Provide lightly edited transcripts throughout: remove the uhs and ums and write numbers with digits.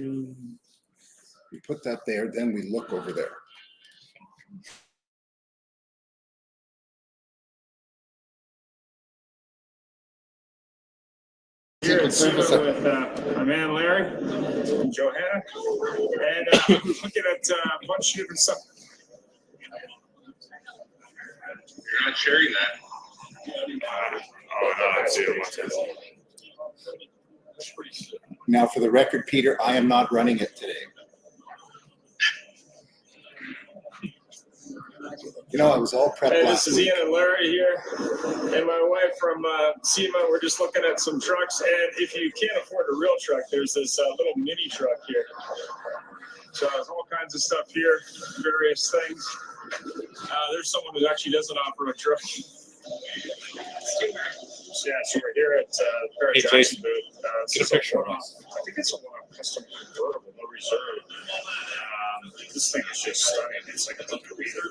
We put that there, then we look over there. Here at SEMA with my man Larry, Johanna, and looking at a bunch of different stuff. You're not sharing that. Oh, no, I see it. Now, for the record, Peter, I am not running it today. You know, I was all prepped Hey, last this is week. Ian and Larry here, and my wife from SEMA. We're just looking at some trucks, and if you can't afford a real truck, there's this little mini truck here. So there's all kinds of stuff here, various things. There's someone who actually doesn't offer a truck. Yeah, so we're here at Paradise Jason, booth. get a picture of us. I think it's a custom convertible, no reserve. This thing is just stunning. It's like a leader.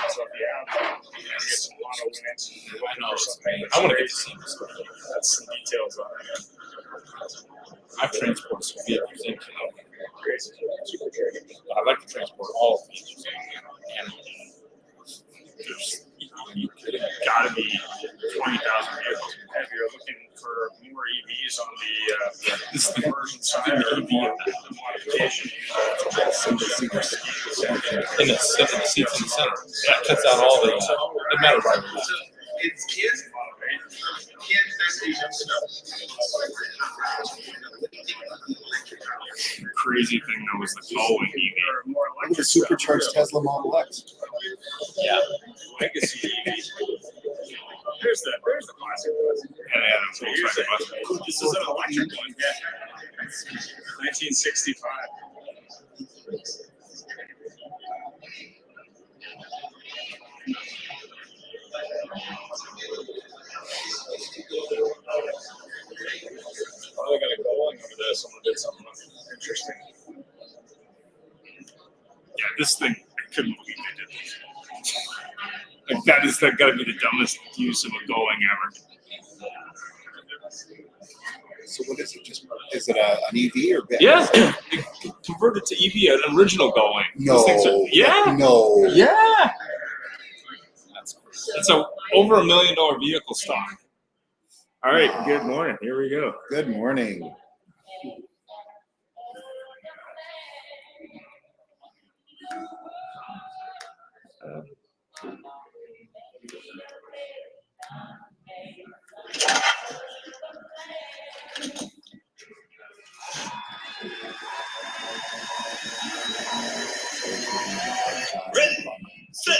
So if you have, get some lotto wins. I know it's me. I want to get to see this. That's some details on it. I've transported some vehicles in Canada. Crazy. Super crazy. I'd like to transport all of these. And there's got to be 20,000 vehicles. If you're looking for more EVs on This the conversion side or the modification, in the seats in the center. That cuts out all the. It matters right now. It's kids. Kids, the crazy thing though was the towing EV. Look at the supercharged Tesla Model X. Yeah. Legacy EV. There's the classic one. And they had a Volkswagen bus. This is an electric one, yeah. 1965. Oh, they got a going over there. Someone did something interesting. Yeah, this thing, I couldn't believe they did this. Like that got to be the dumbest use of a going ever. So what is it? Is it an EV or battery? Yeah, converted to EV, an original going. No. Yeah. No. Yeah. It's a over $1 million vehicle stock. All right. Wow. Good morning. Here we go. Good morning. Ready, set,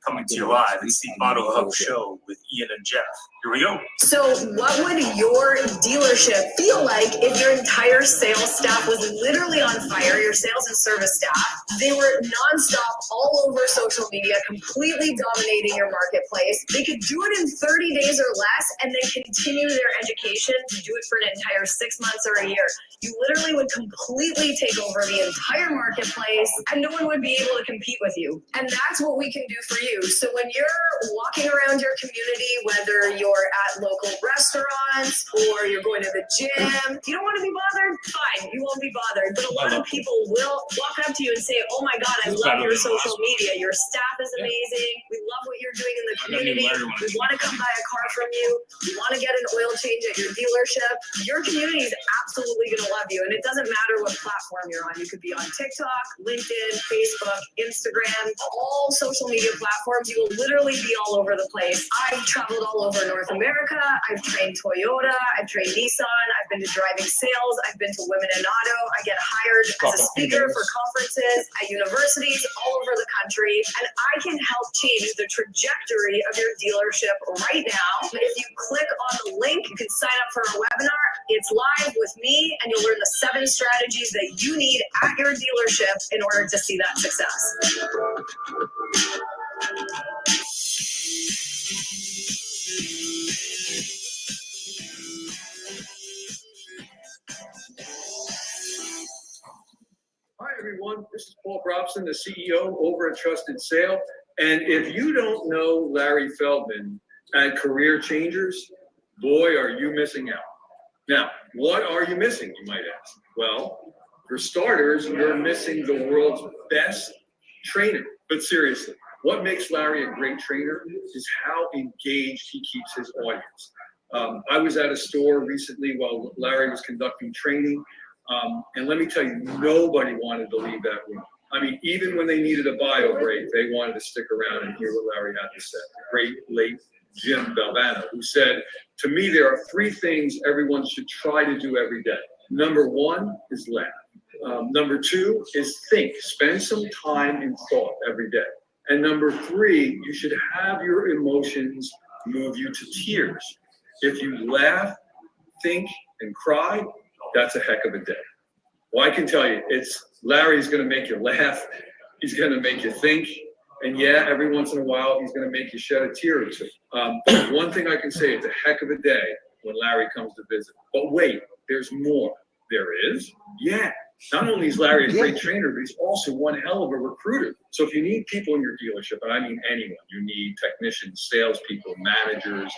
Coming to you live, it's the Auto Hub Show with Ian and Jeff. Here we go. So what would your dealership feel like if your entire sales staff was literally on fire, your sales and service staff? They were nonstop all over social media, completely dominating your marketplace. They could do it in 30 days or less and then continue their education to do it for an entire 6 months or a year. You literally would completely take over the entire marketplace and no one would be able to compete with you. And that's what we can do for you. So when you're walking around your community, whether you're at local restaurants or you're going to the gym, you don't want to be bothered? Fine, you won't be bothered. But a lot of people will walk up to you and say, oh my God, I love your social media. Your staff is amazing. We love what you're doing in the community. We want to come buy a car from you. We want to get an oil change at your dealership. Your community is absolutely going to love you. And it doesn't matter what platform you're on. You could be on TikTok, LinkedIn, Facebook, Instagram, all social media platforms. You will literally be all over the place. I've traveled all over North America. I've trained Toyota. I've trained Nissan. I've been to driving sales. I've been to Women in Auto. I get hired as a speaker for conferences at universities all over the country. And I can help change the trajectory of your dealership right now. If you click on the link, you can sign up for a webinar. It's live with me, and you'll learn the 7 strategies that you need at your dealership in order to see that success. Hi, everyone. This is Paul Brobson, the CEO over at Trusted Sale. And if you don't know Larry Feldman at Career Changers, boy, are you missing out. Now, what are you missing, you might ask? Well, for starters, you're missing the world's best trainer. But seriously, what makes Larry a great trainer is how engaged he keeps his audience. I was at a store recently while Larry was conducting training, and let me tell you, nobody wanted to leave that room. I mean, even when they needed a bio break, they wanted to stick around and hear what Larry had to say. The great late Jim Valvano, who said, to me, there are three things everyone should try to do every day. Number one is laugh. Number two is think. Spend some time in thought every day. And number three, you should have your emotions move you to tears. If you laugh, think, and cry, that's a heck of a day. Well, I can tell you, Larry's going to make you laugh. He's going to make you think. And yeah, every once in a while, he's going to make you shed a tear or two. But one thing I can say, it's a heck of a day when Larry comes to visit. But wait, there's more. There is? Yeah. Not only is Larry a great trainer, but he's also one hell of a recruiter. So if you need people in your dealership, and I mean anyone, you need technicians, salespeople, managers,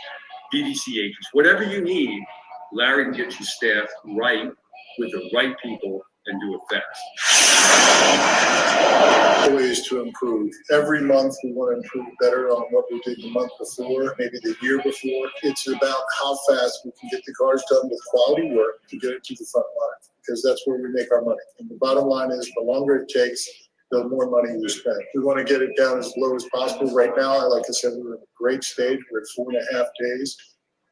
BDC agents, whatever you need, Larry can get you staffed right with the right people and do it fast. Ways to improve. Every month we want to improve better on what we did the month before, maybe the year before. It's about how fast we can get the cars done with quality work to get it to the front line, because that's where we make our money. And the bottom line is, the longer it takes, the more money you spend. We want to get it down as low as possible. Right now, like I said, we're in a great stage. We're at 4.5 days.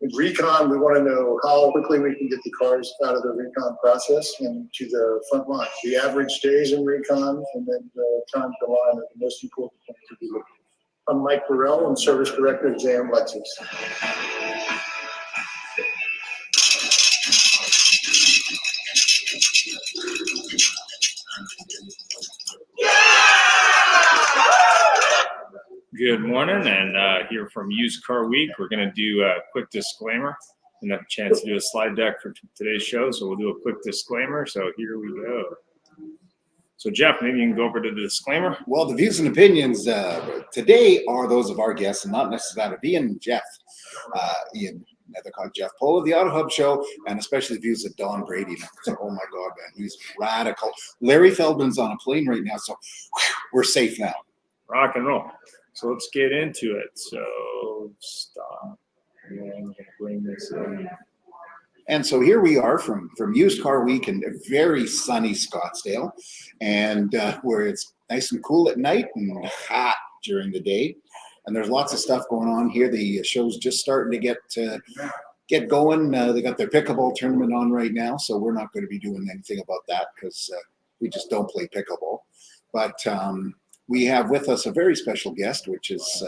In recon, we want to know how quickly we can get the cars out of the recon process and to the front line. The average days in recon and then the time to line are the most important thing to be looking at. I'm Mike Burrell, I'm Service Director at JM Lexus. Good morning, and here from Used Car Week, we're going to do a quick disclaimer and have a chance to do a slide deck for today's show. So we'll do a quick disclaimer. So here we go. So Jeff, maybe you can go over to the disclaimer. Well, the views and opinions today are those of our guests and not necessarily that of Ian and Jeff. Ian, they're called Jeff Pole of the Auto Hub Show, and especially the views of Don Brady. So, oh my God, man, he's radical. Larry Feldman's on a plane right now, so we're safe now. Rock and roll. So let's get into it. So stop. Yeah, I'm going to bring this in. And so here we are from Used Car Week in a very sunny Scottsdale, and where it's nice and cool at night and hot during the day. And there's lots of stuff going on here. The show's just starting to get going. They got their pickleball tournament on right now, so we're not going to be doing anything about that because we just don't play pickleball. But we have with us a very special guest, which is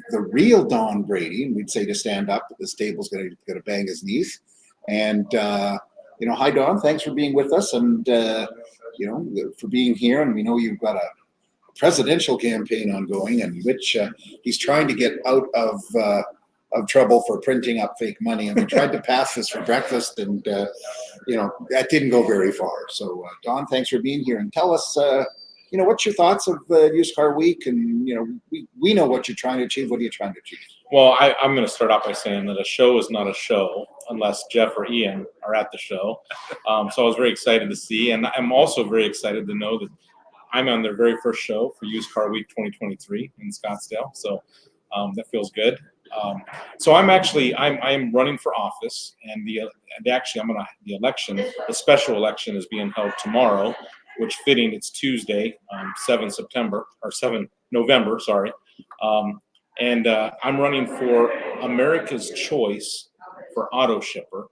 the real Don Brady, and we'd say to stand up, but this table's going to bang his knees. And hi Don, thanks for being with us, and for being here. And we know you've got a presidential campaign ongoing, in which he's trying to get out of trouble for printing up fake money. And we tried to pass this for breakfast, and that didn't go very far. So Don, thanks for being here, and tell us. What's your thoughts of Used Car Week? And, we know what you're trying to achieve. What are you trying to achieve? Well, I'm going to start off by saying that a show is not a show unless Jeff or Ian are at the show. So I was very excited to see. And I'm also very excited to know that I'm on their very first show for Used Car Week 2023 in Scottsdale. So that feels good. So I'm running for office, and the special election is being held tomorrow, which fitting, it's Tuesday, 7 November, sorry. And I'm running for America's Choice for Auto Shipper.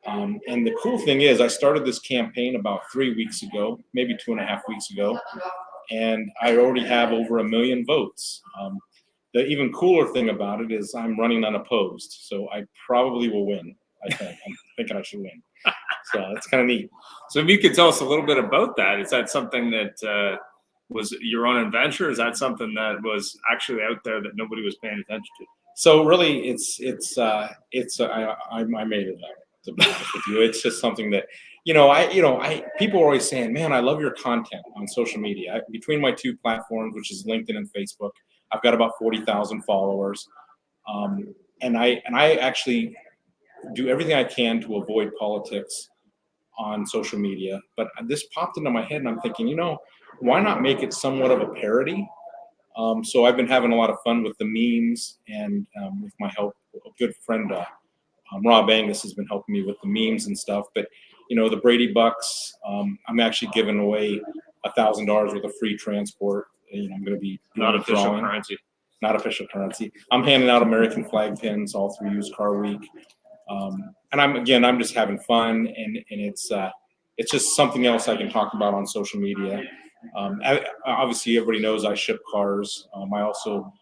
And the cool thing is, I started this campaign about 3 weeks ago, maybe 2.5 weeks ago, and I already have over 1 million votes. The even cooler thing about it is I'm running unopposed, so I probably will win. I'm thinking I should win. So that's kind of neat. So if you could tell us a little bit about that, is that something that was your own adventure? Is that something that was actually out there that nobody was paying attention to? So really, I made it up, to be honest with you. It's just something that, people are always saying, man, I love your content on social media. Between my two platforms, which is LinkedIn and Facebook, I've got about 40,000 followers. And I actually do everything I can to avoid politics on social media. But this popped into my head and I'm thinking, why not make it somewhat of a parody? So I've been having a lot of fun with the memes and with my help, a good friend, Rob Angus has been helping me with the memes and stuff. But, the Brady Bucks, I'm actually giving away $1,000 worth of free transport. I'm going to be doing Not a official drawing. currency. Not official currency. I'm handing out American flag pins all through Used Car Week. And I'm just having fun, and it's just something else I can talk about on social media. Obviously, everybody knows I ship cars. I also,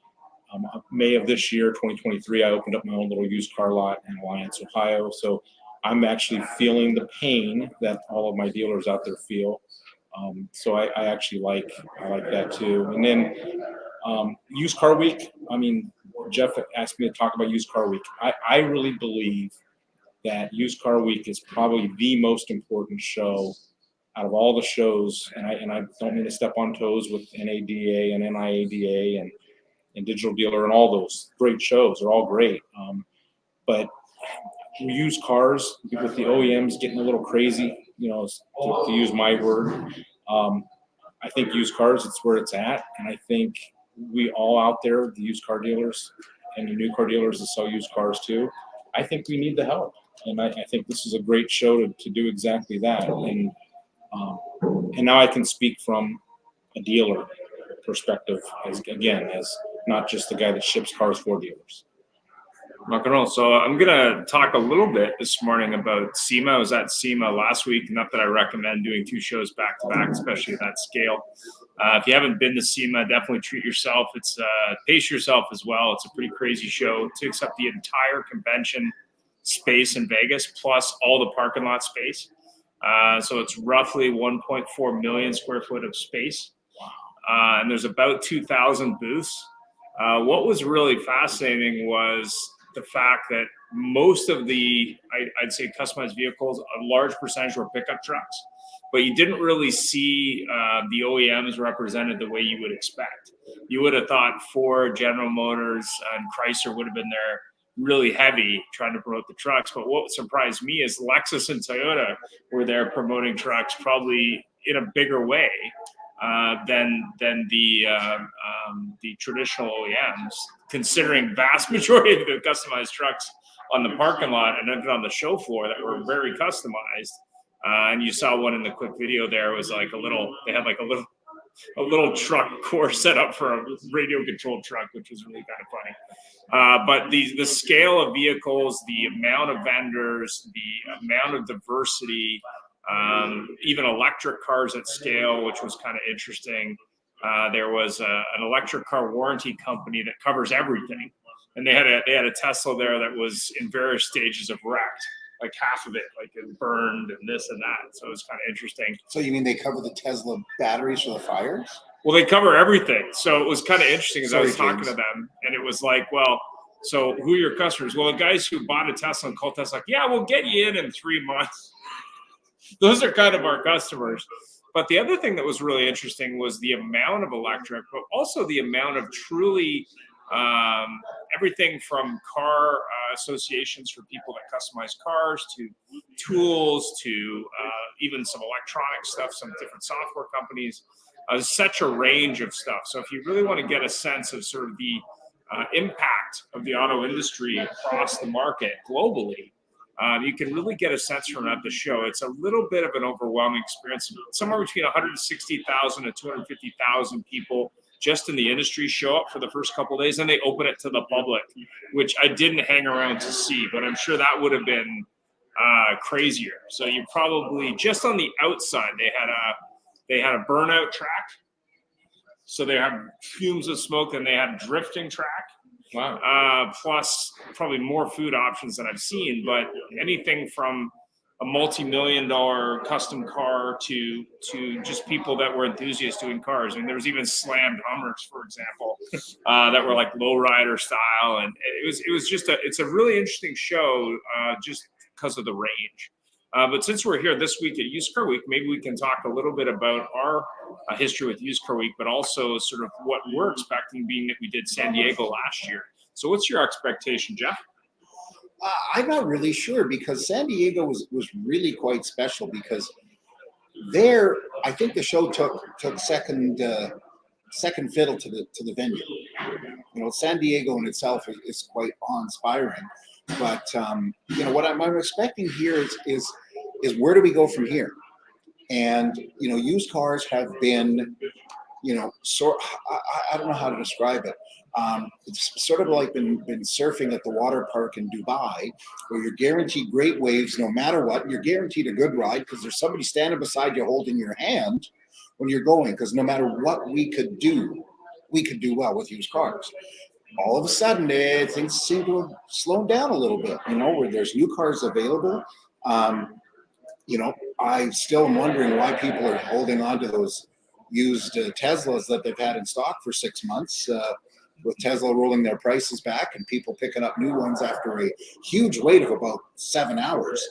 May of this year, 2023, I opened up my own little used car lot in Alliance, Ohio. So I'm actually feeling the pain that all of my dealers out there feel. So I actually like that too. And then Used Car Week. Jeff asked me to talk about Used Car Week. I really believe that Used Car Week is probably the most important show out of all the shows. And I don't mean to step on toes with NADA and NIADA and Digital Dealer and all those great shows. They're all great. But used cars with the OEMs getting a little crazy, to use my word. I think used cars, it's where it's at. And I think we all out there, the used car dealers and the new car dealers that sell used cars too, I think we need the help. And I think this is a great show to do exactly that. And now I can speak from a dealer perspective as not just the guy that ships cars for dealers. Rock and roll. So I'm going to talk a little bit this morning about SEMA. I was at SEMA last week. Not that I recommend doing 2 shows back to back, especially at that scale. If you haven't been to SEMA, definitely treat yourself. It's pace yourself as well. It's a pretty crazy show. It takes up the entire convention space in Vegas, plus all the parking lot space. So it's roughly 1.4 million square foot of space. And there's about 2,000 booths. What was really fascinating was the fact that most of the, I'd say, customized vehicles, a large percentage were pickup trucks, but you didn't really see the OEMs represented the way you would expect. You would have thought Ford, General Motors, and Chrysler would have been there really heavy trying to promote the trucks. But what surprised me is Lexus and Toyota were there promoting trucks probably in a bigger way than the traditional OEMs, considering vast majority of the customized trucks on the parking lot and even on the show floor that were very customized. And you saw one in the quick video there. It was like they had like a little truck core set up for a radio controlled truck, which was really kind of funny. But the scale of vehicles, the amount of vendors, the amount of diversity, even electric cars at scale, which was kind of interesting. There was an electric car warranty company that covers everything, and they had a Tesla there that was in various stages of wrecked, like half of it, like it burned and this and that. So it was kind of interesting. So you mean they cover the Tesla batteries for the fires? Well, they cover everything. So it was kind of interesting as I was talking James. to them, and it was like, well, so who are your customers? Well, the guys who bought a Tesla and called Tesla, like, yeah, we'll get you in 3 months. Those are kind of our customers. But the other thing that was really interesting was the amount of electric, but also the amount of truly everything from car associations for people that customize cars to tools to even some electronic stuff, some different software companies, such a range of stuff. So if you really want to get a sense of sort of the impact of the auto industry across the market globally, you can really get a sense from at the show. It's a little bit of an overwhelming experience. Somewhere between 160,000 to 250,000 people just in the industry show up for the first couple of days, and they open it to the public, which I didn't hang around to see, but I'm sure that would have been crazier. So you probably, just on the outside, they had a burnout track. So they had fumes of smoke, and they had a drifting track. Wow. Plus probably more food options than I've seen, but anything from a multi-million-dollar custom car to just people that were enthusiasts doing cars. I mean, there was even slammed Hummers, for example, that were like lowrider style, and it's a really interesting show just because of the range. But since we're here this week at Used Car Week, maybe we can talk a little bit about our history with Used Car Week, but also sort of what we're expecting, being that we did San Diego last year. So what's your expectation, Jeff? I'm not really sure, because San Diego was really quite special, because there, I think the show took second fiddle to the venue. You know, San Diego in itself is quite awe-inspiring, but you know what I'm expecting here is where do we go from here? And you know, used cars have been, you know, I don't know how to describe it. It's sort of like been surfing at the water park in Dubai, where you're guaranteed great waves no matter what. You're guaranteed a good ride because there's somebody standing beside you holding your hand when you're going. Because no matter what we could do well with used cars. All of a sudden, things seem to have slowed down a little bit. You know, where there's new cars available. You know, I still am wondering why people are holding on to those used Teslas that they've had in stock for 6 months, with Tesla rolling their prices back and people picking up new ones after a huge wait of about 7 hours.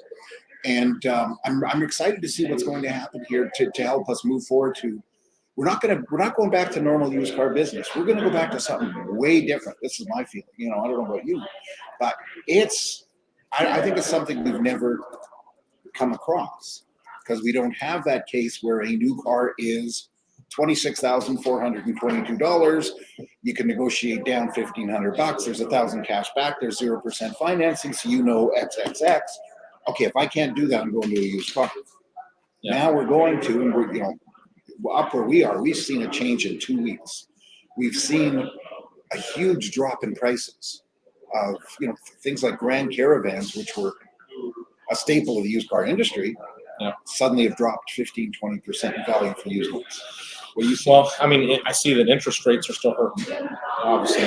And I'm excited to see what's going to happen here to help us move forward to. We're not going back to normal used car business. We're going to go back to something way different. This is my feeling. You know, I don't know about you, but I think it's something we've never come across, because we don't have that case where a new car is $26,422. You can negotiate down $1,500. There's $1,000 cash back. There's 0% financing, so you know XXX. Okay, if I can't do that, I'm going to a used car. Yeah. Now we're going to, and we're, you know, up where we are, we've seen a change in 2 weeks. We've seen a huge drop in prices of, you know, things like Grand Caravans, which were a staple of the used car industry, suddenly have dropped 15-20% in value for used ones. What do you see? Well, I mean, I see that interest rates are still hurting, obviously,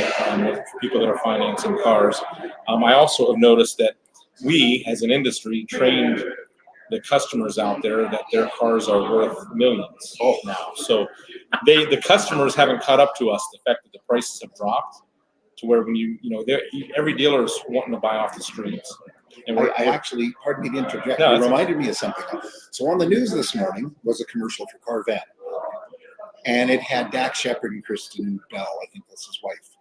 with people that are financing cars. I also have noticed that we, as an industry, trained the customers out there that their cars are worth millions now. So the customers haven't caught up to us, the fact that the prices have dropped to where when you know, every dealer is wanting to buy off the streets. And I actually, pardon me to interject, no, it reminded me of something. So on the news this morning was a commercial for Carvan. And it had Dak Shepard and Kristen Bell, I think that's his wife.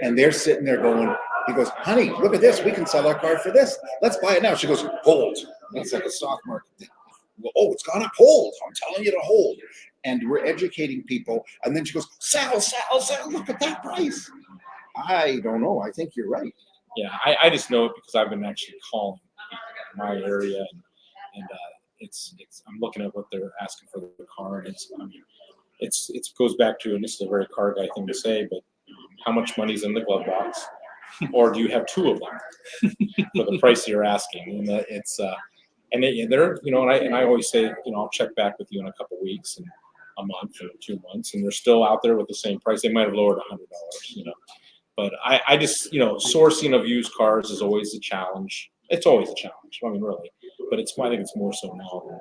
And they're sitting there going, he goes, honey, look at this. We can sell our car for this. Let's buy it now. She goes, hold. That's like a stock market thing. Well, oh, it's gone up. Hold. I'm telling you to hold. And we're educating people. And then she goes, sell. Look at that price. I don't know. I think you're right. Yeah, I just know it because I've been actually calling my area, and it's I'm looking at what they're asking for the car, and it goes back to, and this is a very car guy thing to say, but how much money's in the glove box, or do you have two of them for the price you're asking? And they're, you know, and I always say, you know, I'll check back with you in a couple of weeks and a month or 2 months, and they're still out there with the same price. They might have lowered $100, you know. But I just, you know, sourcing of used cars is always a challenge. It's always a challenge. I mean, really. But I think it's more so now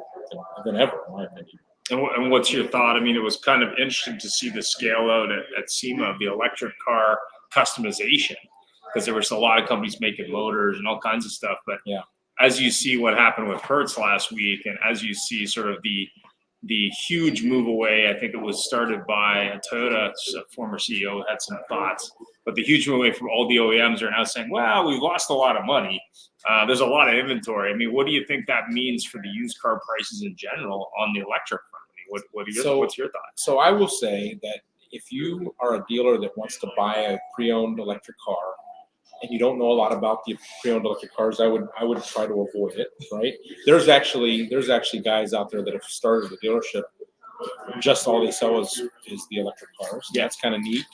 than ever, in my opinion. And what's your thought? I mean, it was kind of interesting to see the scale out at SEMA of the electric car customization, because there was a lot of companies making motors and all kinds of stuff. But yeah, as you see what happened with Hertz last week, and as you see sort of the huge move away, I think it was started by Toyota, former CEO had some thoughts, but the huge move away from all the OEMs are now saying, well, we've lost a lot of money. There's a lot of inventory. I mean, what do you think that means for the used car prices in general on the electric front? I mean, what's your thought? So I will say that if you are a dealer that wants to buy a pre-owned electric car and you don't know a lot about the pre-owned electric cars, I would try to avoid it, right? There's actually guys out there that have started a dealership. Just all they sell is the electric cars. Yeah, it's kind of neat.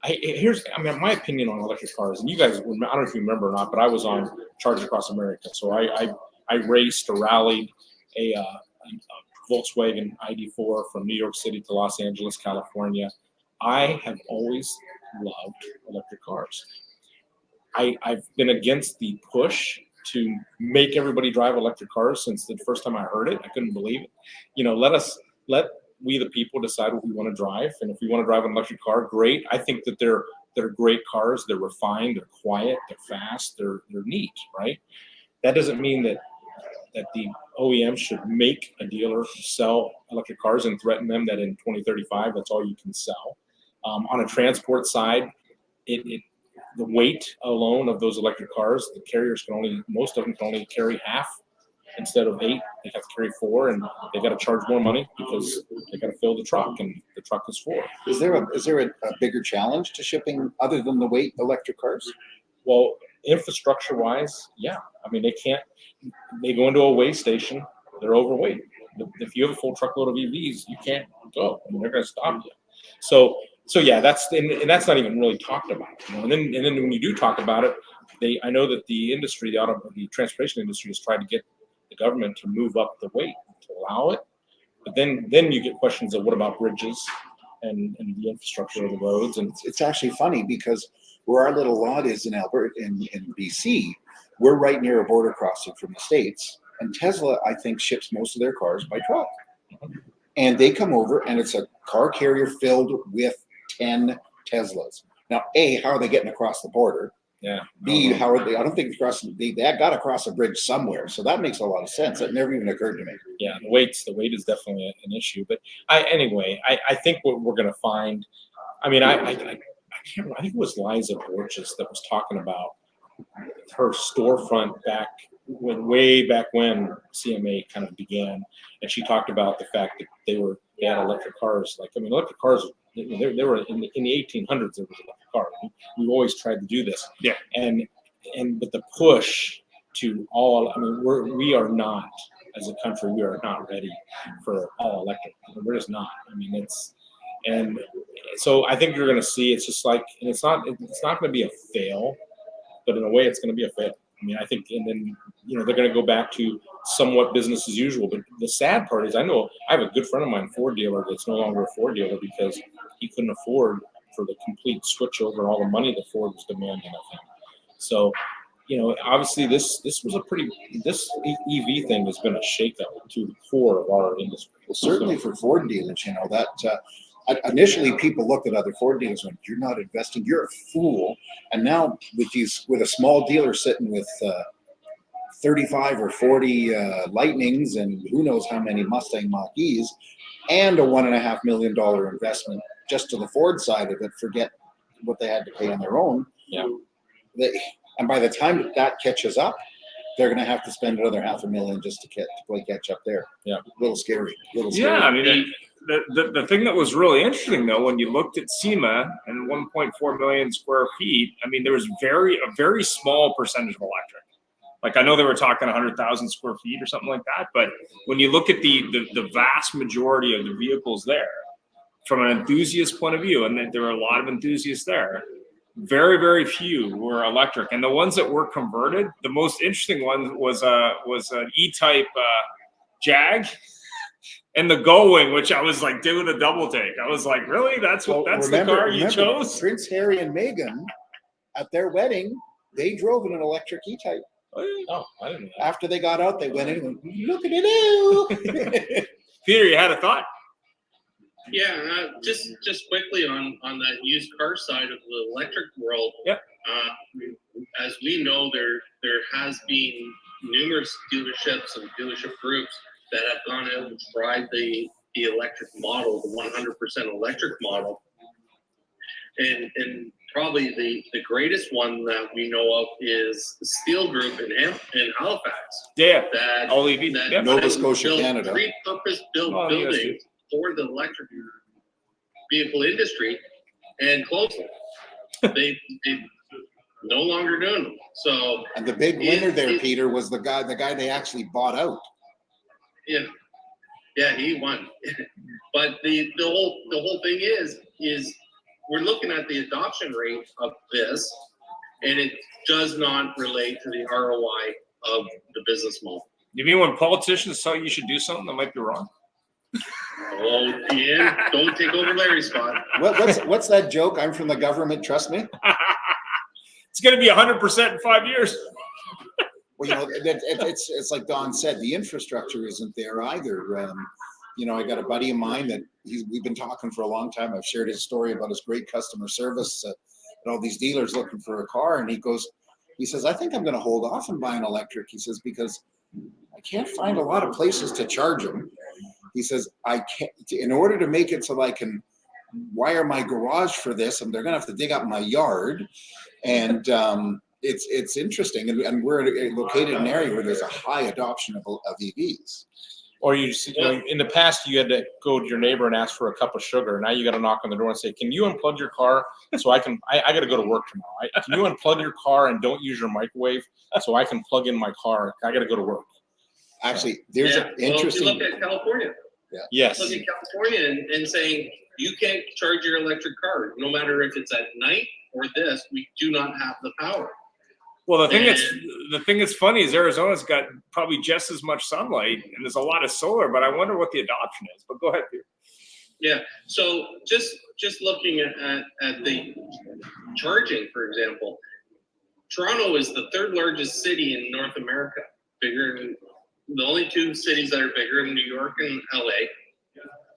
My opinion on electric cars, and you guys, I don't know if you remember or not, but I was on Charge Across America. So I raced or rallied a Volkswagen ID4 from New York City to Los Angeles, California. I have always loved electric cars. I've been against the push to make everybody drive electric cars since the first time I heard it. I couldn't believe it. You know, let we the people decide what we want to drive, and if we want to drive an electric car, great. I think that they're great cars. They're refined. They're quiet. They're fast. They're neat, right? That doesn't mean that that the OEM should make a dealer sell electric cars and threaten them that in 2035 that's all you can sell. On a transport side, the weight alone of those electric cars, the carriers most of them can only carry half instead of 8. They have to carry 4, and they got to charge more money because they got to fill the truck, and the truck is full. Is there a bigger challenge to shipping other than the weight electric cars? Well, infrastructure wise, yeah. I mean, they go into a weigh station, they're overweight. If you have a full truckload of EVs, you can't go. I mean, they're going to stop you. So yeah, that's not even really talked about. And then when you do talk about it, I know that the industry, the transportation industry, has tried to get the government to move up the weight to allow it. But then you get questions of what about bridges and the infrastructure of the roads. And it's actually funny because where our little lot is in Alberta, in BC, we're right near a border crossing from the States. And Tesla, I think, ships most of their cars by truck. And they come over and it's a car carrier filled with 10 Teslas. Now, A, how are they getting across the border? Yeah. B, how are they? I don't think they got across a bridge somewhere. So that makes a lot of sense. That never even occurred to me. Yeah, the weight is definitely an issue. But I think what we're going to find. I mean, I can't remember. I think it was Liza Borges that was talking about her storefront way back when CMA kind of began, and she talked about the fact that they had electric cars. Like, I mean, electric cars. They were in the 1800s. There was electric cars. We've always tried to do this. Yeah. But the push to all. I mean, we are not, as a country, we are not ready for all electric. We're just not. I mean, and so I think you're going to see. It's just like, and it's not going to be a fail, but in a way, it's going to be a fail. I mean, I think, and then they're going to go back to somewhat business as usual. But the sad part is, I have a good friend of mine, Ford dealer, that's no longer a Ford dealer because he couldn't afford for the complete switchover and all the money that Ford was demanding of him. So, obviously, this EV thing has been a shakeup to the core of our industry. Well, certainly for Ford dealers, that. Initially, people looked at other Ford dealers and went, "You're not investing. You're a fool." And now, with a small dealer sitting with 35 or 40 Lightnings and who knows how many Mustang Mach-E's, and a $1.5 million investment just to the Ford side of it, forget what they had to pay on their own. Yeah. And by the time that catches up, they're going to have to spend another $500,000 just to play catch up there. Yeah, a little scary. Yeah, I mean. The thing that was really interesting, though, when you looked at SEMA and 1.4 million square feet, I mean, there was a very small percentage of electric. Like, I know they were talking 100,000 square feet or something like that, but when you look at the vast majority of the vehicles there, from an enthusiast point of view, and there were a lot of enthusiasts there, very, very few were electric. And the ones that were converted, the most interesting one was an E-Type Jag. And the Going, which I was like doing a double take. I was like, really? That's the car you chose? Prince Harry and Meghan, at their wedding, they drove in an electric E-Type. Oh, I didn't know that. After they got out, they went in and went, "Look at it!" Peter, you had a thought? Yeah, just quickly on that used car side of the electric world. Yep. As we know, there has been numerous dealerships and dealership groups that have gone out and tried the electric model, the 100% electric model. And probably the greatest one that we know of is the Steel Group in Halifax. Yeah, that all EV. that Nova Scotia, Canada. Three purpose-built buildings for the electric vehicle industry and closed them. They no longer doing them. So, and the big winner there, Peter, was the guy they actually bought out. Yeah, he won. But the whole thing is we're looking at the adoption rate of this, and it does not relate to the ROI of the business model. You mean when politicians tell you should do something that might be wrong? Oh, yeah, don't take over Larry's spot. What's that joke? I'm from the government, trust me. It's going to be 100% in 5 years. Well, it's like Don said, the infrastructure isn't there either. I got a buddy of mine that we've been talking for a long time. I've shared his story about his great customer service and all these dealers looking for a car. And he says, I think I'm going to hold off and buy an electric. He says, because I can't find a lot of places to charge them. He says, I can't, in order to make it so I can wire my garage for this, and they're going to have to dig up my yard. And it's interesting. And we're located in an area where there's a high adoption of EVs. Or you know, in the past, you had to go to your neighbor and ask for a cup of sugar. Now you got to knock on the door and say, "Can you unplug your car so I can? I got to go to work tomorrow. Can you unplug your car and don't use your microwave so I can plug in my car? I got to go to work." Actually, there's an interesting. Well, if you look at California. Yeah. Yes. Look at California and saying you can't charge your electric car, no matter if it's at night or this. We do not have the power. Well, the thing that's funny is Arizona's got probably just as much sunlight and there's a lot of solar, but I wonder what the adoption is. But go ahead, Peter. Yeah. So just looking at the charging, for example, Toronto is the third largest city in North America. Bigger than the only two cities that are bigger than New York and LA.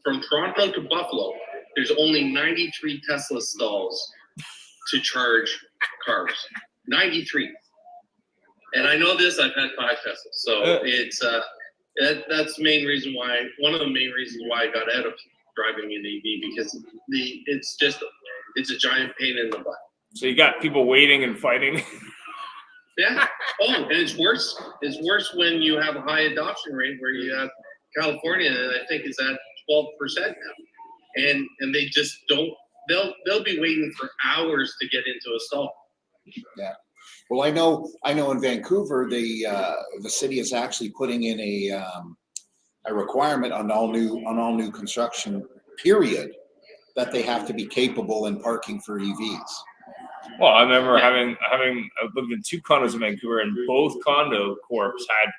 From Toronto to Buffalo, there's only 93 Tesla stalls to charge cars. 93. And I know this, I've had 5 Teslas. So it's that's the main reason why, one of the main reasons why I got out of driving an EV, because it's a giant pain in the butt. So you got people waiting and fighting. Yeah. Oh, and it's worse. It's worse when you have a high adoption rate, where you have California, I think is at 12% now. And they just don't, they'll be waiting for hours to get into a stall. Yeah. Well, I know in Vancouver, the city is actually putting in a requirement on all new construction, period, that they have to be capable in parking for EVs. Well, I remember having lived in 2 condos in Vancouver, and both condo corps had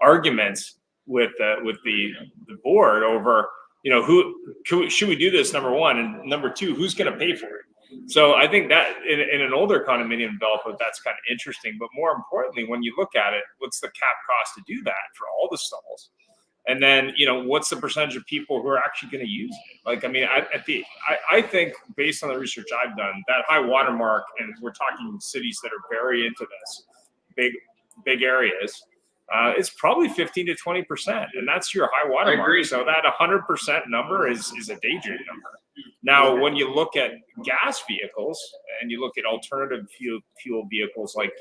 arguments with the board over, you know, should we do this, number one, and number two, who's going to pay for it. So I think that in an older condominium development, that's kind of interesting. But more importantly, when you look at it, what's the cap cost to do that for all the stalls? And then, you know, what's the percentage of people who are actually going to use it? Like, I mean, I think based on the research I've done, that high watermark, and we're talking cities that are very into this, big areas, it's probably 15 to 20%, and that's your high watermark. So that 100% number is a daydream number. Now, when you look at gas vehicles and you look at alternative fuel vehicles, like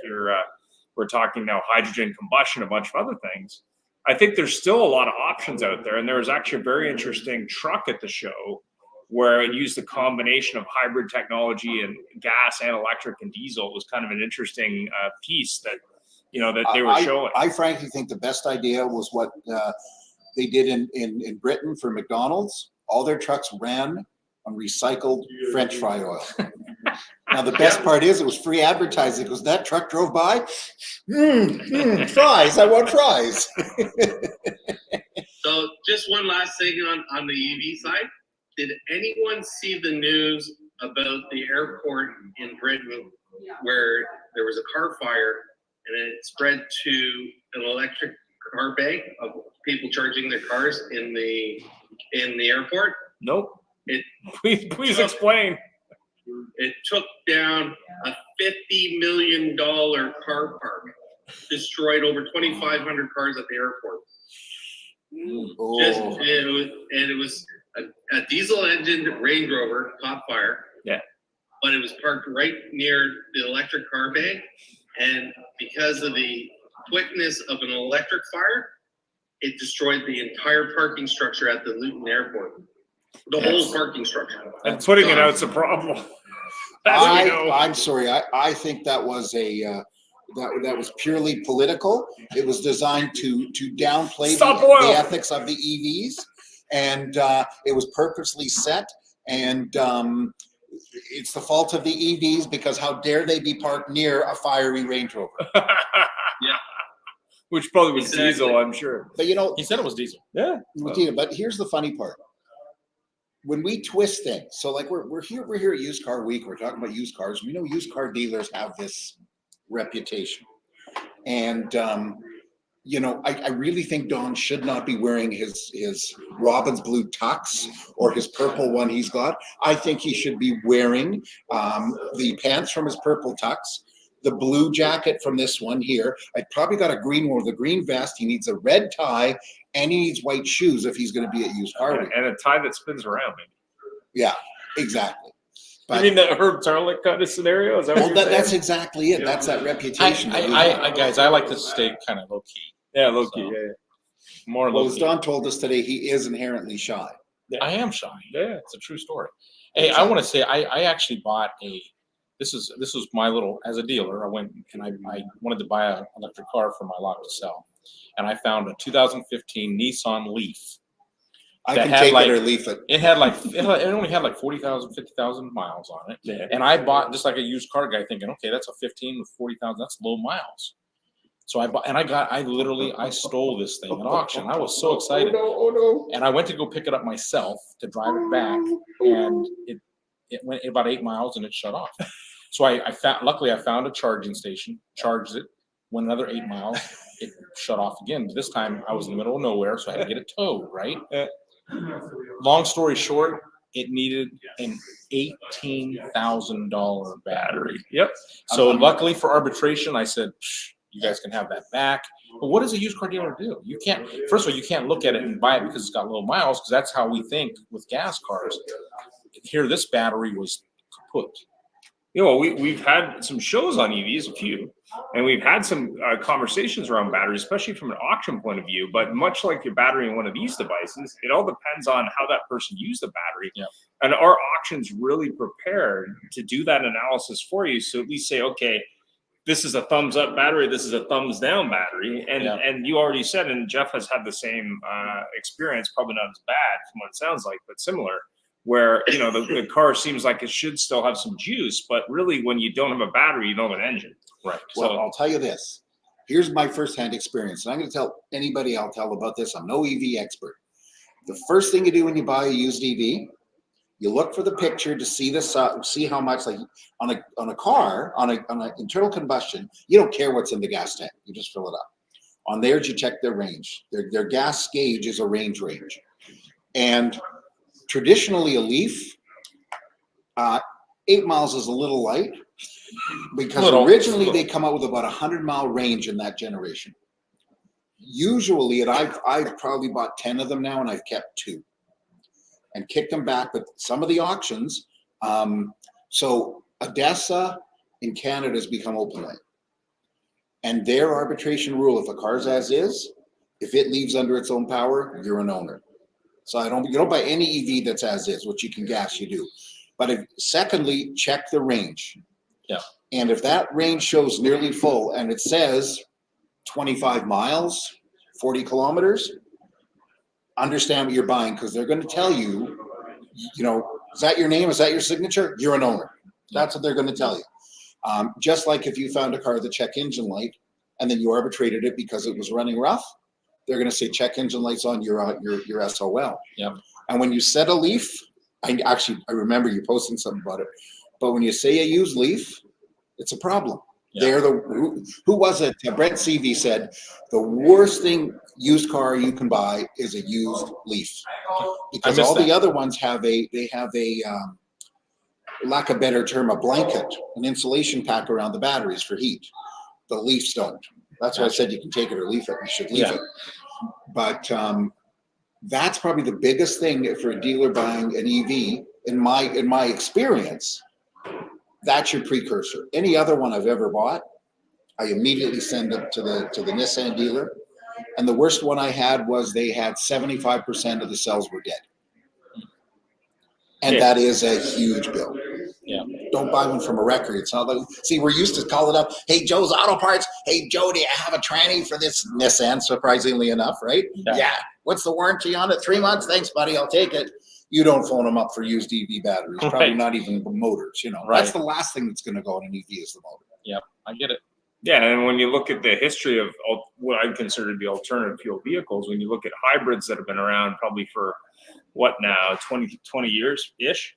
we're talking now hydrogen combustion, a bunch of other things, I think there's still a lot of options out there. And there was actually a very interesting truck at the show where it used a combination of hybrid technology and gas and electric and diesel. It was kind of an interesting piece that, you know, that they were showing. I frankly think the best idea was what they did in Britain for McDonald's. All their trucks ran on recycled French fry oil. Now, the best part is it was free advertising, because that truck drove by. Fries, I want fries. So just one last thing on the EV side. Did anyone see the news about the airport in Britain where there was a car fire and it spread to an electric car bay of people charging their cars in the airport? Nope. Please explain. It took down a $50 million car park, destroyed over 2,500 cars at the airport. Oh. It was a diesel engine Range Rover caught fire. Yeah. But it was parked right near the electric car bay, and because of the quickness of an electric fire, it destroyed the entire parking structure at the Luton Airport. The whole parking structure. And putting it out's a problem. I'm sorry. I think that was that was purely political. It was designed to downplay the ethics of the EVs, and it was purposely set. And it's the fault of the EVs, because how dare they be parked near a fiery Range Rover? Yeah. Which probably was diesel, I'm sure. But you know, He said it was diesel. Yeah. But here's the funny part. When we twist things, so like we're here at Used Car Week, we're talking about used cars. We know used car dealers have this reputation, and you know, I really think Don should not be wearing his Robin's blue tux or his purple one he's got. I think he should be wearing the pants from his purple tux, the blue jacket from this one here. I probably got a green one with a green vest. He needs a red tie, and he needs white shoes if he's going to be at used car week. And a tie that spins around, maybe. Yeah, exactly. You mean the Herb Tarlick kind of scenario? Is that what you're saying? That's exactly it. That's that reputation. Guys, I like to stay kind of low key. Yeah, low key. Yeah. More Well, low as key. Don told us today, he is inherently shy. I am shy. Yeah. It's a true story. Hey, I want to say I actually bought this was my little, as a dealer, I went and I wanted to buy an electric car for my lot to sell. And I found a 2015 Nissan Leaf. I that can had take like- it or leave it. It only had like 40,000, 50,000 miles on it. Yeah. And I bought just like a used car guy thinking, okay, that's a 15 with 40,000, that's low miles. So I bought, and I stole this thing at auction. I was so excited. Oh no. And I went to go pick it up myself to drive it back, and it went about 8 miles and it shut off. So luckily I found a charging station, charged it, went another 8 miles, it shut off again. But this time I was in the middle of nowhere, so I had to get it towed, right? Long story short, it needed an $18,000 battery. Yep. So luckily for arbitration, I said, you guys can have that back. But what does a used car dealer do? You can't, first of all, you can't look at it and buy it because it's got low miles, because that's how we think with gas cars. Here, this battery was kaput. You know, we've had some shows on EVs, a few, and we've had some conversations around batteries, especially from an auction point of view. But much like your battery in one of these devices, it all depends on how that person used the battery. Yep. And our auction's really prepared to do that analysis for you. So at least say, okay, this is a thumbs up battery, this is a thumbs down battery. And and you already said, and Jeff has had the same experience, probably not as bad from what it sounds like, but similar, where, you know, the car seems like it should still have some juice, but really when you don't have a battery, you don't have an engine. Right. Well, I'll tell you this. Here's my firsthand experience. And I'm going to tell anybody I'll tell about this. I'm no EV expert. The first thing you do when you buy a used EV, you look for the picture to see see how much, like on a car, on an internal combustion, you don't care what's in the gas tank. You just fill it up. On theirs, you check their range. Their gas gauge is a range. And traditionally a Leaf, 8 miles is a little light, because originally they come out with about 100-mile range in that generation. Usually, and I've probably bought 10 of them now, and I've kept 2 and kicked them back. But some of the auctions, so ADESA in Canada has become open lane, and their arbitration rule, if a car's as is, if it leaves under its own power, you're an owner. So you don't buy any EV that's as is, which you can gas, you do. But secondly, check the range. Yeah. And if that range shows nearly full and it says 25 miles, 40 kilometers, understand what you're buying, because they're going to tell you, you know, is that your name? Is that your signature? You're an owner. That's what they're going to tell you. Just like if you found a car with a check engine light and then you arbitrated it because it was running rough, they're going to say check engine lights on your SOL. Yeah. And when you set a Leaf, I remember you posting something about it, but when you say a used Leaf, it's a problem. Yeah. They're who was it? Brent CV said the worst thing used car you can buy is a used Leaf, because all the other ones have a lack of better term, a blanket, an insulation pack around the batteries for heat. The Leafs don't. That's why I said you can take it or leave it. You should leave it. But that's probably the biggest thing for a dealer buying an EV. In my experience, that's your precursor. Any other one I've ever bought, I immediately send it to the Nissan dealer. And the worst one I had was they had 75% of the cells were dead. And that is a huge bill. Yeah. Don't buy one from a record. It's not like, see, we're used to call it up. Hey, Joe's Auto Parts. Hey, Joe, do you have a tranny for this Nissan? Surprisingly enough, right? Yeah. What's the warranty on it? 3 months. Thanks, buddy. I'll take it. You don't phone them up for used EV batteries. Probably not even motors. You know, that's the last thing that's going to go on an EV is the motor. Yep, I get it. Yeah, and when you look at the history of what I consider to be alternative fuel vehicles, when you look at hybrids that have been around probably for what now, 20 years-ish,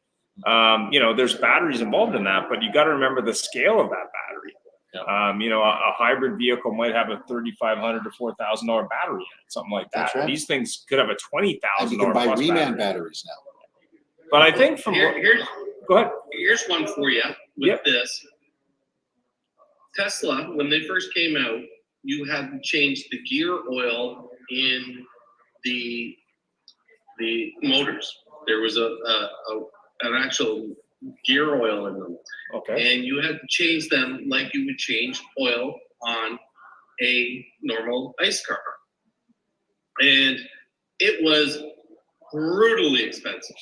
you know, there's batteries involved in that, but you got to remember the scale of that battery. Yeah. You know, a hybrid vehicle might have a $3,500 to $4,000 battery in it, something like that. That's right. These things could have a $20,000 And you can buy plus reman battery. batteries now. But I think from Here's go ahead. here's one for you with this. Tesla, when they first came out, you had to change the gear oil in the motors. There was an actual gear oil in them. Okay. And you had to change them like you would change oil on a normal ICE car. And it was brutally expensive.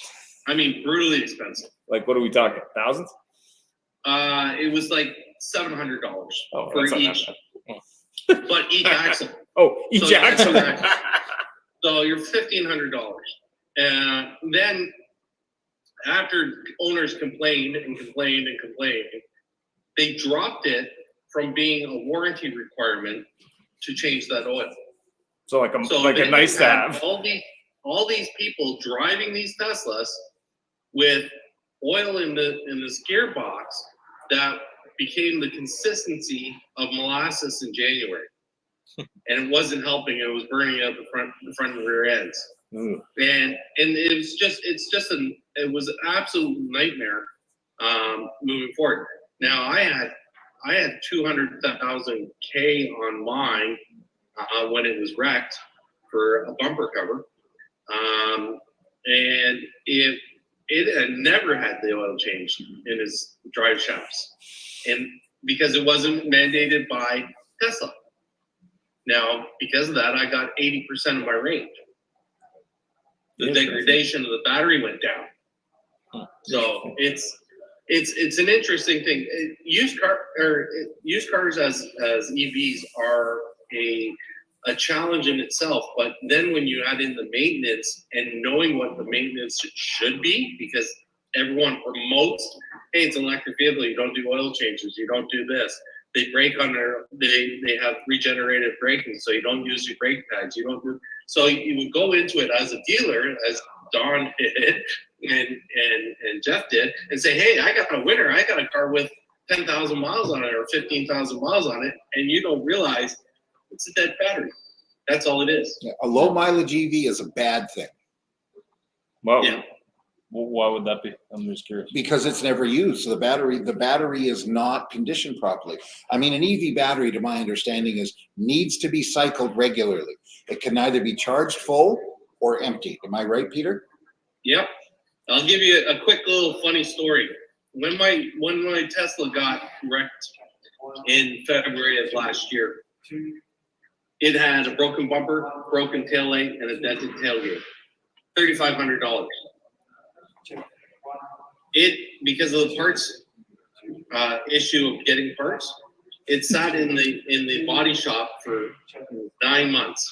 I mean, brutally expensive. Like, what are we talking? Thousands? It was like $700 Oh, for that's not each, that but each axle. Oh, each So that's axle. an So you're $1,500. And then after owners complained and complained and complained, they dropped it from being a warranty requirement to change that oil. So like a So like a then nice you to had have. all these people driving these Teslas with oil in this gearbox that became the consistency of molasses in January, and it wasn't helping. It was burning out the front and rear ends, Ooh. and it was an absolute nightmare moving forward. Now I had 200,000 K on mine when it was wrecked for a bumper cover, and it had never had the oil changed in his drive shafts, and because it wasn't mandated by Tesla. Now, because of that, I got 80% of my range. The degradation of the battery went down. Huh. So it's an interesting thing. Used cars as EVs are a challenge in itself, but then when you add in the maintenance and knowing what the maintenance should be, because everyone promotes, hey, it's an electric vehicle, you don't do oil changes, you don't do this. They brake on they have regenerative braking, so you don't use your brake pads, you don't do, so you would go into it as a dealer, as Don did, and Jeff did, and say, hey, I got a winner, I got a car with 10,000 miles on it or 15,000 miles on it, and you don't realize it's a dead battery. That's all it is. Yeah, a low mileage EV is a bad thing Well, Yeah. why would that be? I'm just curious. because it's never used. So the battery is not conditioned properly. I mean, an EV battery, to my understanding, needs to be cycled regularly. It can either be charged full or empty. Am I right, Peter? Yep. I'll give you a quick little funny story. When my Tesla got wrecked in February of last year, it had a broken bumper, broken taillight, and a dented tailgate. $3,500. Because of the parts issue of getting parts, it sat in the body shop for 9 months.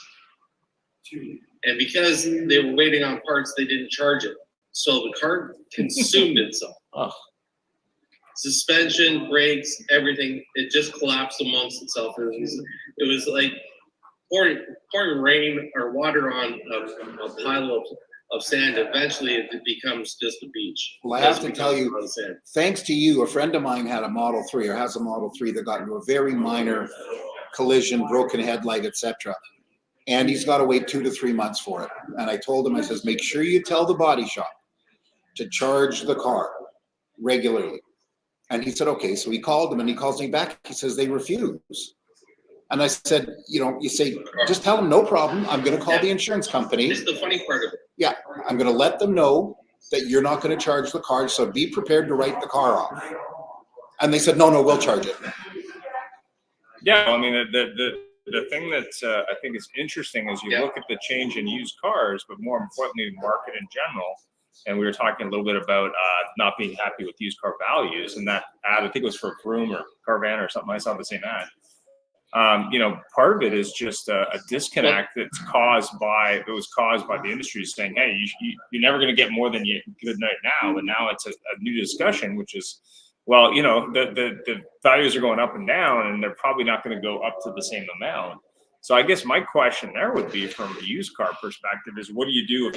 And because they were waiting on parts, they didn't charge it. So the car consumed itself. Oh. Suspension, brakes, everything, it just collapsed amongst itself. It was like pouring rain or water on a pile of sand. Eventually it becomes just a beach. Well, I have to tell you, thanks to you, a friend of mine had a Model 3 or has a Model 3 that got into a very minor collision, broken headlight, etc. And he's got to wait 2 to 3 months for it. And I told him, I says, make sure you tell the body shop to charge the car regularly. And he said, okay. So he called them and he calls me back. He says, they refuse. And I said, you say, just tell them no problem. I'm going to call the insurance company. It's the funny part of it. Yeah, I'm going to let them know that you're not going to charge the car. So be prepared to write the car off. And they said, no, we'll charge it. Yeah, I mean, the thing that I think is interesting is you look at the change in used cars, but more importantly, the market in general. And we were talking a little bit about not being happy with used car values, and that ad, I think it was for Vroom or Carvana or something. I saw the same ad. Part of it is just a disconnect that was caused by the industry saying, hey, you're never going to get more than you good night now. But now it's a new discussion, which is, well, the values are going up and down, and they're probably not going to go up to the same amount. So I guess my question there would be, from a used car perspective, is what do you do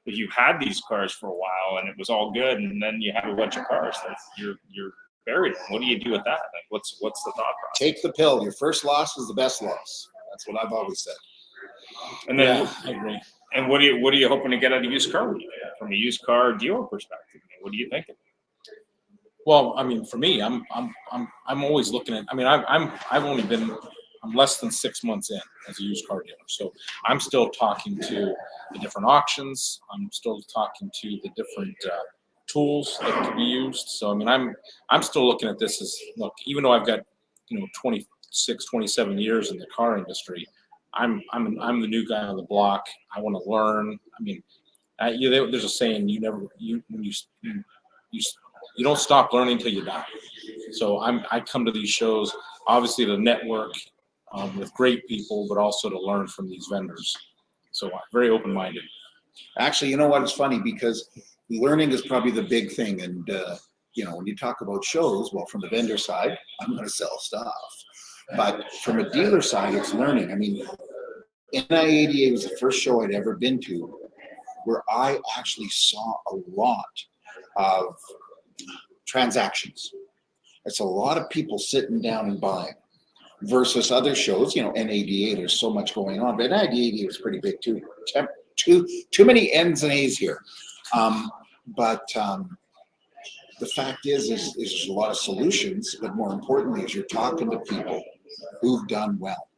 if you had these cars for a while and it was all good, and then you have a bunch of cars that you're buried in? What do you do with that? Like, what's the thought process? Take the pill. Your first loss is the best loss. That's what I've always said. And then, and what are you hoping to get out of used car from a used car dealer perspective? What are you thinking? Well, I mean, for me, I'm always looking at. I mean, I'm less than 6 months in as a used car dealer, so I'm still talking to the different auctions. I'm still talking to the different tools that can be used. So I mean, I'm still looking at this as, look, even though I've got 26, 27 years in the car industry, I'm the new guy on the block. I want to learn. I mean, there's a saying, you don't stop learning till you die. So I come to these shows obviously to network with great people, but also to learn from these vendors. So I'm very open-minded. Actually, you know what? It's funny because learning is probably the big thing. And, when you talk about shows, well, from the vendor side, I'm going to sell stuff. But from a dealer side, it's learning. I mean, NI88 was the first show I'd ever been to where I actually saw a lot of transactions. It's a lot of people sitting down and buying versus other shows. N88, there's so much going on, but N88 was pretty big too. Too many N's and A's here. But the fact is there's a lot of solutions, but more importantly is you're talking to people who've done well.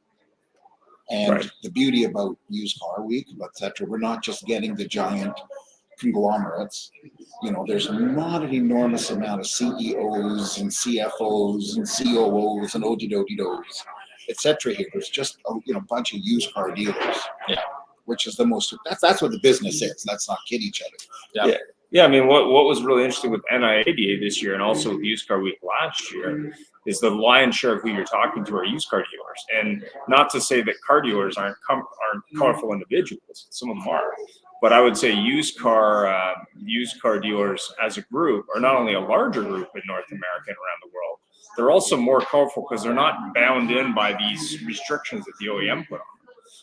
And Right. The beauty about Used Car Week, etc., we're not just getting the giant conglomerates. There's not an enormous amount of CEOs and CFOs and COOs and ODODOs, etc. here. There's just a bunch of used car dealers. Yeah. Which is the most. That's what the business is. Let's not kid each other. Yeah, I mean, what was really interesting with NI88 this year and also with Used Car Week last year is the lion's share of who you're talking to are used car dealers. And not to say that car dealers aren't colorful individuals. Some of them are. But I would say used car dealers as a group are not only a larger group in North America and around the world, they're also more colorful because they're not bound in by these restrictions that the OEM put on.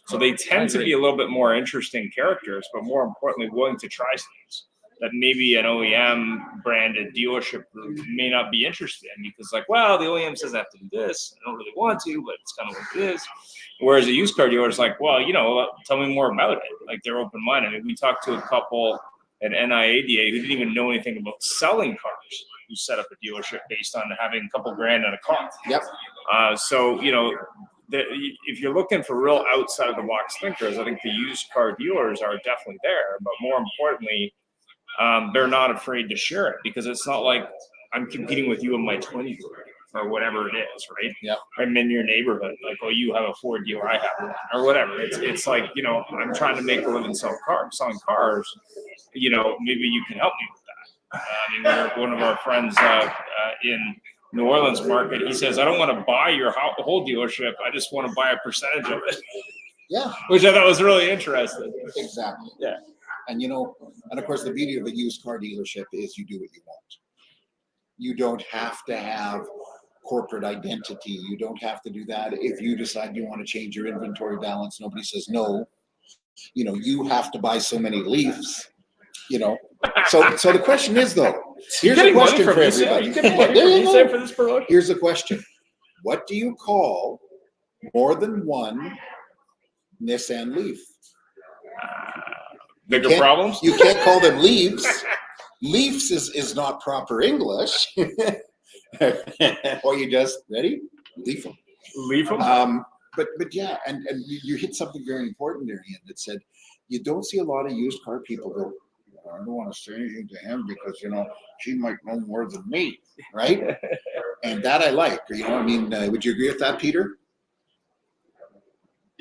So they tend to be a little bit more interesting characters, but more importantly, willing to try things that maybe an OEM branded dealership group may not be interested in because, the OEM says I have to do this. I don't really want to, but it's kind of like this. Whereas a used car dealer is like, well, tell me more about it. They're open-minded. I mean, we talked to a couple at NI88 who didn't even know anything about selling cars, who set up a dealership based on having a couple grand in a car. Yep. So, if you're looking for real outside of the box thinkers, I think the used car dealers are definitely there. But more importantly, they're not afraid to share it because it's not like I'm competing with you in my 20s or whatever it is, right? Yeah. I'm in your neighborhood, you have a Ford dealer, I have one, or whatever. It's like, I'm trying to make a living selling cars. Maybe you can help me with that. I mean, one of our friends in New Orleans market, he says, I don't want to buy your whole dealership. I just want to buy a percentage of it. Yeah. Which I thought was really interesting. Exactly. Yeah. And and of course, the beauty of a used car dealership is you do what you want. You don't have to have corporate identity. You don't have to do that. If you decide you want to change your inventory balance, nobody says no. You have to buy so many Leafs. So the question is though. Here's a question for everybody. Here's a question. What do you call more than one Nissan Leaf? Bigger problems? You can't call them Leafs. Leafs is not proper English. Or you just ready? Leaf them. Leaf them. But yeah, and you hit something very important there, Ian, that said you don't see a lot of used car people go, I don't want to say anything to him because she might know more than me, right? And that I like. Would you agree with that, Peter?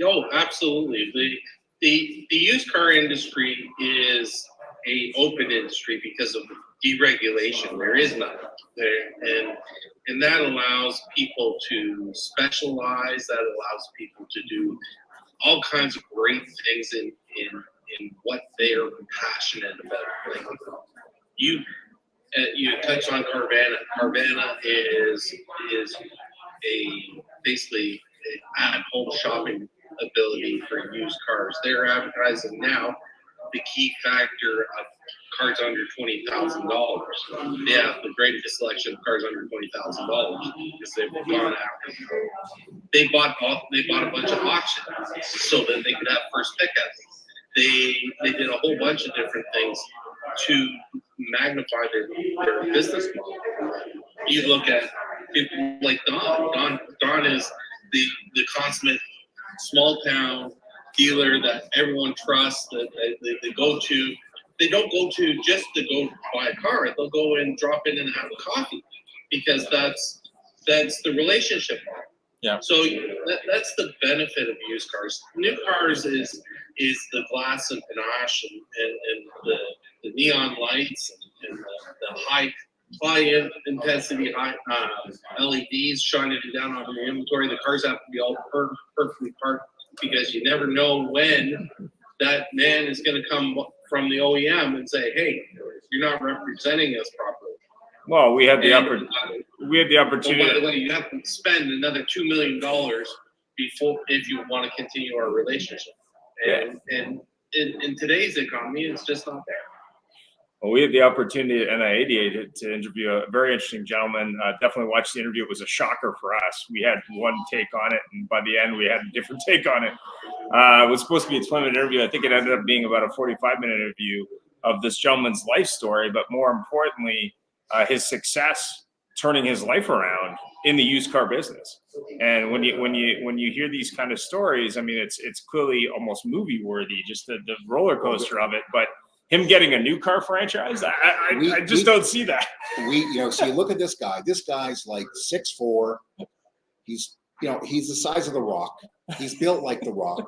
Oh, absolutely. The used car industry is a open industry because of deregulation. There is none there, and that allows people to specialize. That allows people to do all kinds of great things in what they are passionate about. You touched on Carvana. Carvana is basically an at-home shopping ability for used cars. They're advertising now the key factor of cars under $20,000. They have the greatest selection of cars under $20,000 because they've gone after. They bought a bunch of auctions so that they could have first pickups. They did a whole bunch of different things to magnify their business model. You look at people like Don. Don is the consummate small town dealer that everyone trusts, that they go to. They don't go to just to go buy a car. They'll go and drop in and have a coffee, because that's the relationship model. Yeah. So that's the benefit of used cars. New cars is the glass and panache and the neon lights and the high intensity LEDs shining down on the inventory. The cars have to be all perfectly parked, because you never know when that man is going to come from the OEM and say, "Hey, you're not representing us properly." Well, we had the And, opportunity. by the way, you have to spend another $2 million before, if you want to continue our relationship. And in today's economy, it's just not there. Well, we had the opportunity at NI88 to interview a very interesting gentleman. Definitely watched the interview. It was a shocker for us. We had one take on it, and by the end, we had a different take on it. It was supposed to be a 20-minute interview. I think it ended up being about a 45-minute interview of this gentleman's life story, but more importantly, his success turning his life around in the used car business. And when you hear these kind of stories, I mean, it's clearly almost movie worthy, just the roller coaster of it. But him getting a new car franchise, I just don't see that. So you look at this guy. This guy's like 6'4". He's the size of the Rock. He's built like the Rock.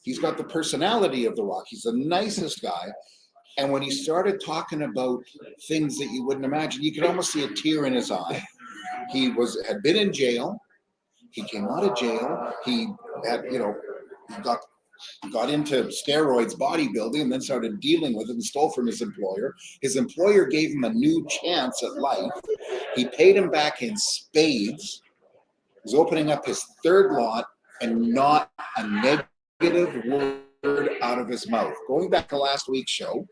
He's got the personality of the Rock. He's the nicest guy. And when he started talking about things that you wouldn't imagine, you could almost see a tear in his eye. He had been in jail. He came out of jail. He had, he got into steroids, bodybuilding, and then started dealing with it and stole from his employer. His employer gave him a new chance at life. He paid him back in spades. He's opening up his third lot, and not a negative word out of his mouth. Going back to last week's show,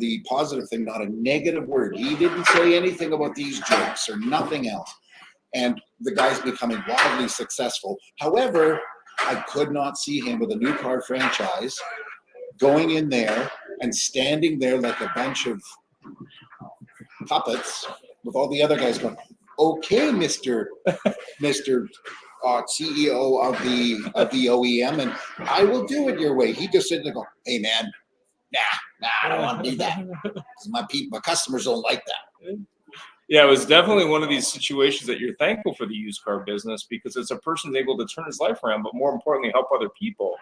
the positive thing, not a negative word. He didn't say anything about these jokes or nothing else. And the guy's becoming wildly successful. However, I could not see him with a new car franchise going in there and standing there like a bunch of puppets with all the other guys going, "Okay, Mr. CEO of the OEM, and I will do it your way." He just sitting there going, "Hey man, nah, I don't want to do that. My customers don't like that." Yeah, it was definitely one of these situations that you're thankful for the used car business, because it's a person's able to turn his life around, but more importantly, help other people.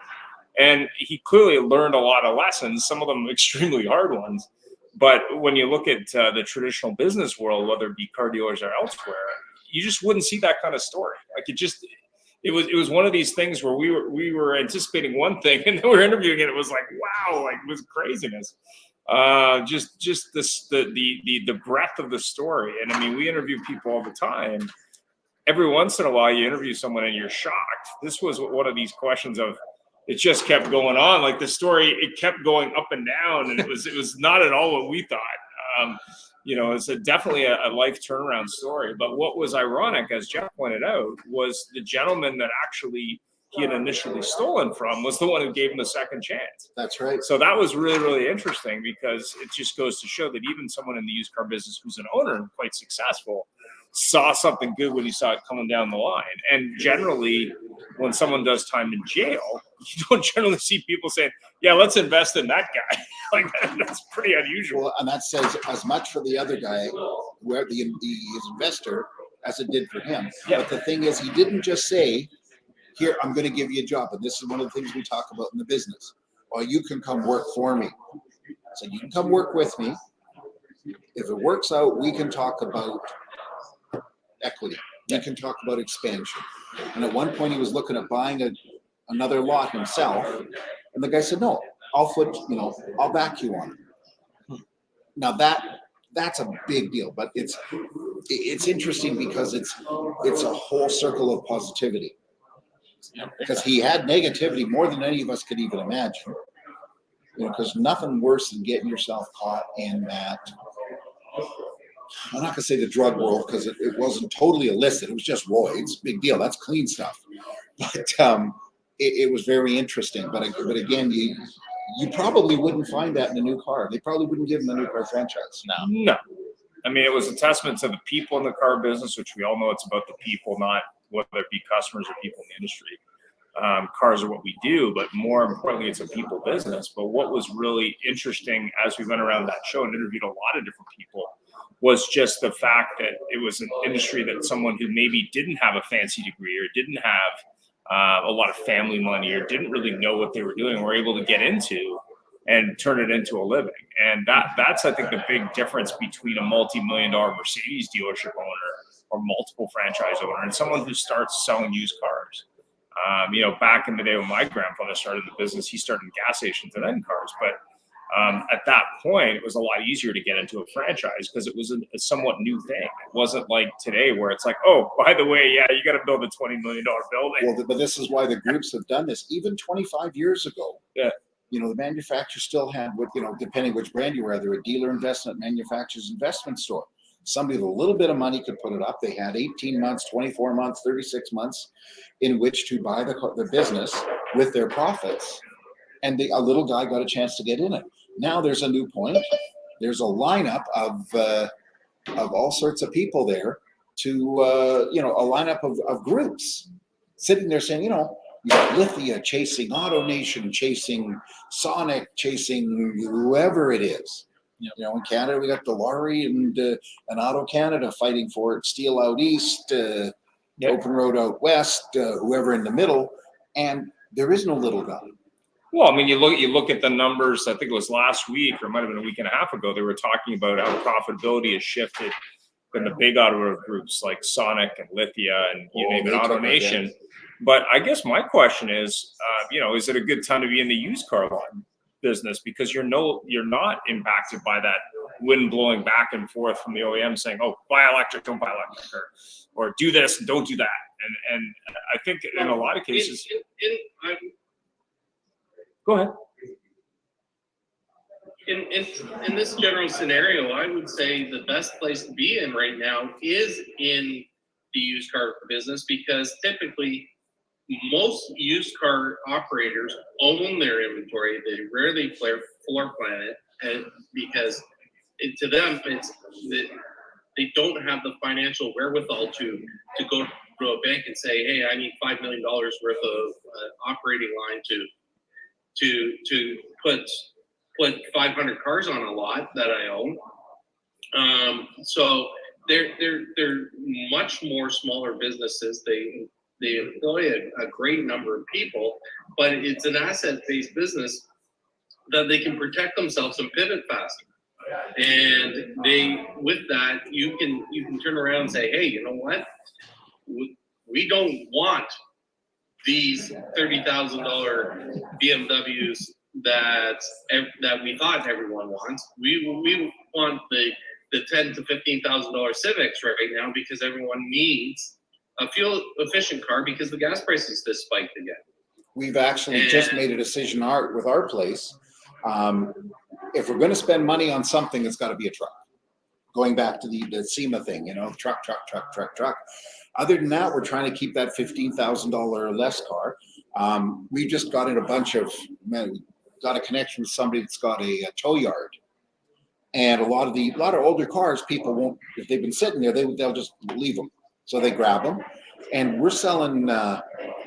And he clearly learned a lot of lessons, some of them extremely hard ones. But when you look at the traditional business world, whether it be car dealers or elsewhere, you just wouldn't see that kind of story. Like it was one of these things where we were anticipating one thing, and then we were interviewing it. It was like, wow, like it was craziness. Just the breadth of the story. And I mean, we interview people all the time. Every once in a while you interview someone and you're shocked. This was one of these questions of, it just kept going on. Like the story, it kept going up and down, and it was not at all what we thought. It's definitely a life turnaround story. But what was ironic, as Jeff pointed out, was the gentleman that actually he had initially stolen from was the one who gave him a second chance. That's right. So that was really, really interesting, because it just goes to show that even someone in the used car business who's an owner and quite successful saw something good when he saw it coming down the line. And generally, when someone does time in jail, you don't generally see people saying, "Yeah, let's invest in that guy." Like that's pretty unusual. Well, and that says as much for the other guy, where his investor, as it did for him. Yeah. But the thing is, he didn't just say, "Here, I'm going to give you a job." And this is one of the things we talk about in the business. "Well, you can come work for me." So you can come work with me. If it works out, we can talk about equity. We can talk about expansion. And at one point he was looking at buying another lot himself. And the guy said, "No, I'll back you on it." Now that's a big deal, but it's interesting because it's a whole circle of positivity. Because he had negativity more than any of us could even imagine. Because nothing worse than getting yourself caught in that. I'm not gonna say the drug world, because it wasn't totally illicit. It was just roids. Big deal. That's clean stuff. But it was very interesting. But again, You probably wouldn't find that in a new car. They probably wouldn't give them a new car franchise. No. I mean, it was a testament to the people in the car business, which we all know it's about the people, not whether it be customers or people in the industry. Cars are what we do, but more importantly, it's a people business. But what was really interesting as we went around that show and interviewed a lot of different people was just the fact that it was an industry that someone who maybe didn't have a fancy degree or didn't have a lot of family money or didn't really know what they were doing were able to get into and turn it into a living. And that's, I think, the big difference between a multi-million-dollar Mercedes dealership owner or multiple franchise owner and someone who starts selling used cars. Back in the day when my grandfather started the business, he started in gas stations and then cars. But at that point, it was a lot easier to get into a franchise because it was a somewhat new thing. It wasn't like today where it's like, oh, by the way, yeah, you got to build a $20 million building. Well, but this is why the groups have done this. Even 25 years ago, Yeah. The manufacturer still had what, depending which brand you were, either a dealer investment, manufacturer's investment store. Somebody with a little bit of money could put it up. They had 18 months, 24 months, 36 months in which to buy the business with their profits. And a little guy got a chance to get in it. Now there's a new point. There's a lineup of all sorts of people there to, a lineup of groups sitting there saying, you got Lithia chasing AutoNation, chasing Sonic, chasing whoever it is. In Canada, we got the Lorry and Auto Canada fighting for it, Steel out east, Open Road out west, whoever in the middle, and there is no little guy. Well, I mean, you look at the numbers. I think it was last week, or it might have been a week and a half ago. They were talking about how profitability has shifted in the big automotive groups like Sonic and Lithia and you name it, AutoNation. But I guess my question is, is it a good time to be in the used car business because you're not impacted by that wind blowing back and forth from the OEM saying, "Oh, buy electric, don't buy electric," or do this and don't do that. And I think in a lot of cases, go ahead. In this general scenario, I would say the best place to be in right now is in the used car business because typically most used car operators own their inventory. They rarely floor plan it because to them they don't have the financial wherewithal to go to a bank and say, "Hey, I need $5 million worth of operating line to put 500 cars on a lot that I own." So they're much more smaller businesses. They employ a great number of people, but it's an asset-based business that they can protect themselves and pivot faster. And with that, you can turn around and say, "Hey, you know what? We don't want these $30,000 BMWs that we thought everyone wants. We want the $10,000 to $15,000 Civics right now because everyone needs a fuel efficient car because the gas prices just spiked again." We've actually just made a decision with our place. If we're going to spend money on something, it's got to be a truck. Going back to the SEMA thing, truck. Other than that, we're trying to keep that $15,000 or less car. We just got in got a connection with somebody that's got a tow yard. And a lot of older cars, people won't, if they've been sitting there, they'll just leave them. So they grab them, and we're selling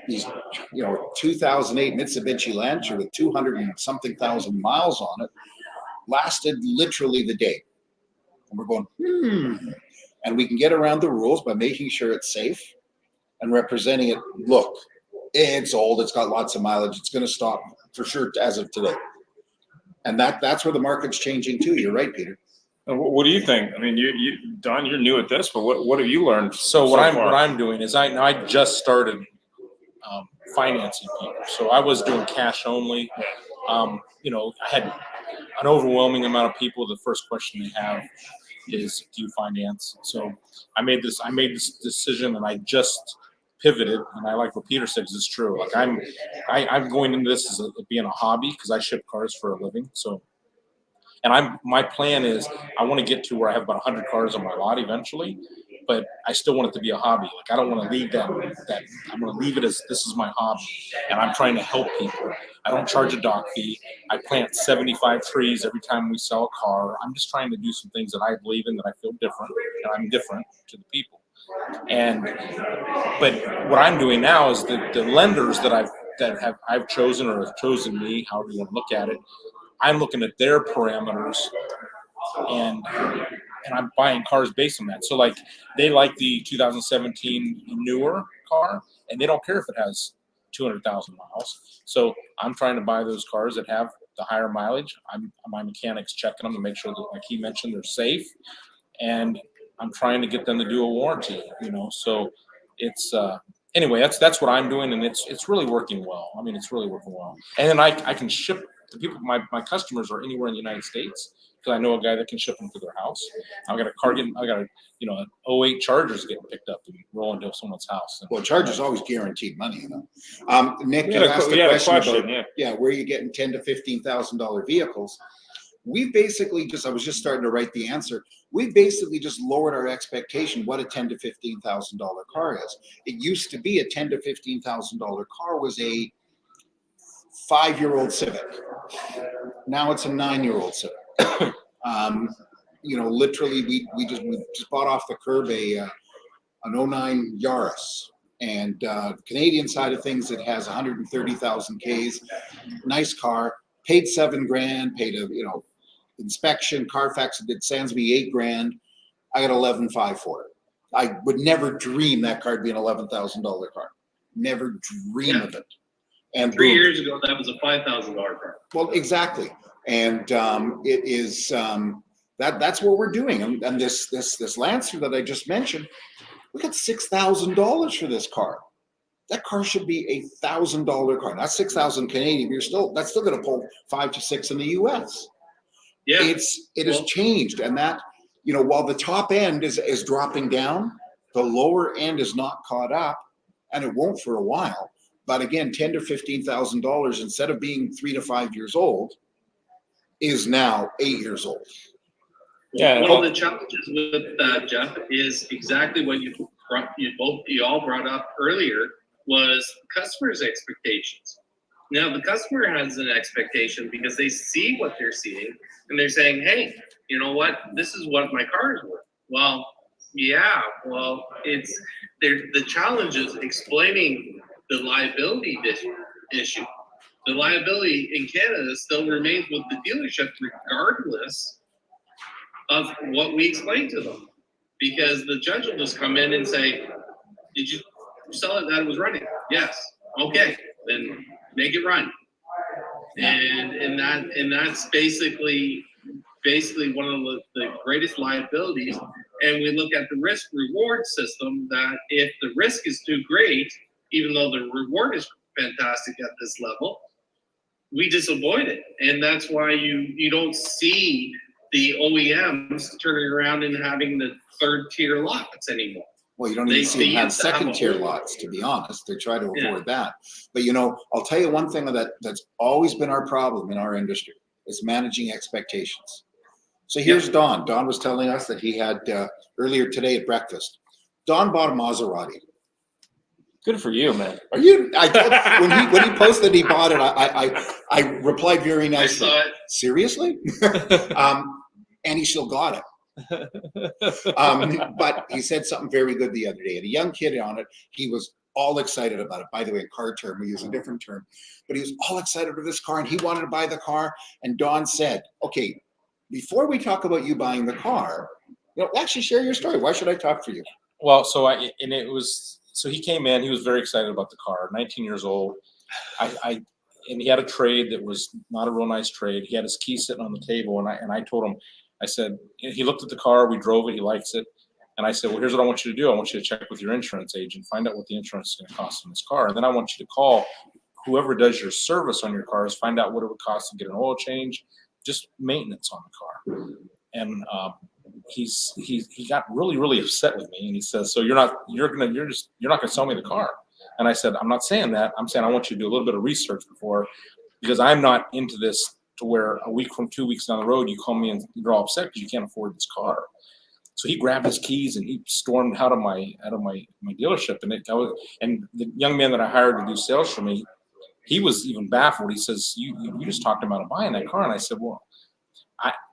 these, 2008 Mitsubishi Lancer with 200 and something thousand miles on it. Lasted literally the day, and we're going, and we can get around the rules by making sure it's safe and representing it. Look, it's old, it's got lots of mileage, it's going to stop for sure as of today, and that's where the market's changing too. You're right, Peter. What do you think? I mean, Don, you're new at this, but what have you learned? So what I'm doing is I just started financing people. So I was doing cash only. I had an overwhelming amount of people. The first question they have is, "Do you finance?" So I made this decision, and I just pivoted. And I like what Peter says is true. Like I'm going into this as being a hobby because I ship cars for a living. So. And my plan is I want to get to where I have about 100 cars on my lot eventually. but I still want it to be a hobby. Like I don't want to leave that I'm going to leave it as this is my hobby, and I'm trying to help people. I don't charge a dock fee. I plant 75 trees every time we sell a car. I'm just trying to do some things that I believe in, that I feel different, and I'm different to the people. But what I'm doing now is the lenders that I've chosen or have chosen me, however you want to look at it, I'm looking at their parameters and I'm buying cars based on that. So like they like the 2017 newer car, and they don't care if it has 200,000 miles. So I'm trying to buy those cars that have the higher mileage. My mechanic's checking them to make sure that, like he mentioned, they're safe, and I'm trying to get them to do a warranty. So it's anyway. That's what I'm doing, and it's really working well. I mean, it's really working well. And then I can ship to people. My customers are anywhere in the United States, because I know a guy that can ship them to their house. I got an 08 Charger's getting picked up and rolling to someone's house. Well, Charger's always guaranteed money, Nick, you asked the question about where you getting $10,000 to $15,000 vehicles. We basically I was just starting to write the answer. We basically just lowered our expectation what a $10,000 to $15,000 car is. It used to be a $10,000 to $15,000 car was a 5-year-old Civic. Now it's a 9-year-old Civic. Literally, we just bought off the curb an 09 Yaris, and Canadian side of things, it has 130,000 Ks. Nice car. Paid $7,000. Paid a inspection. Carfax did sands me $8,000. I got $11,500 for it. I would never dream that car would be an $11,000 car. Never dream of it. And 3 years ago, that was a $5,000 car. Well, exactly. And it is that's what we're doing. And this Lancer that I just mentioned, we got $6,000 for this car. That car should be $1,000 car. Not 6,000 Canadian. That's still going to pull 5 to 6 in the U.S. Yeah, It has changed, and that while the top end is dropping down, the lower end is not caught up, and it won't for a while. But again, $10,000 to $15,000 instead of being 3 to 5 years old is now 8 years old. Yeah. One of the challenges with that, Jeff, is exactly what you all brought up earlier was customers' expectations. Now, the customer has an expectation because they see what they're seeing, and they're saying, "Hey, you know what? This is what my car is worth." Well, yeah. Well, the challenge is explaining the liability issue. The liability in Canada still remains with the dealership regardless of what we explain to them. Because the judge will just come in and say, "Did you sell it that it was running?" "Yes." "Okay, then make it run." And that's basically one of the greatest liabilities. And we look at the risk reward system, that if the risk is too great, even though the reward is fantastic at this level, we just avoid it. And that's why you don't see the OEMs turning around and having the third tier lots anymore. Well, you don't even see them have second tier lots, to be honest. They try to avoid that. But I'll tell you one thing that's always been our problem in our industry is managing expectations. So here's Don. Don was telling us that he had earlier today at breakfast. Don bought a Maserati. Good for you, man. Are you? When he posted he bought it, I replied very nicely. I saw it. Seriously? And he still got it. But he said something very good the other day. And a young kid on it, he was all excited about it. By the way, in car term, we use a different term. But he was all excited about this car, and he wanted to buy the car. And Don said, "Okay, before we talk about you buying the car, actually share your story. Why should I talk for you?" Well, so he came in. He was very excited about the car. 19 years old. And he had a trade that was not a real nice trade. He had his key sitting on the table, and I told him, I said, he looked at the car, we drove it, he likes it. And I said, well, here's what I want you to do. I want you to check with your insurance agent, find out what the insurance is going to cost on this car. And then I want you to call whoever does your service on your cars, find out what it would cost to get an oil change, just maintenance on the car. And he got really, really upset with me. And he says, so you're not going to sell me the car. And I said, I'm not saying that. I'm saying I want you to do a little bit of research because I'm not into this to where a week from 2 weeks down the road, you call me and you're all upset because you can't afford this car. So he grabbed his keys and he stormed out of my dealership. And the young man that I hired to do sales for me, he was even baffled. He says, you just talked him out of buying that car. And I said, well,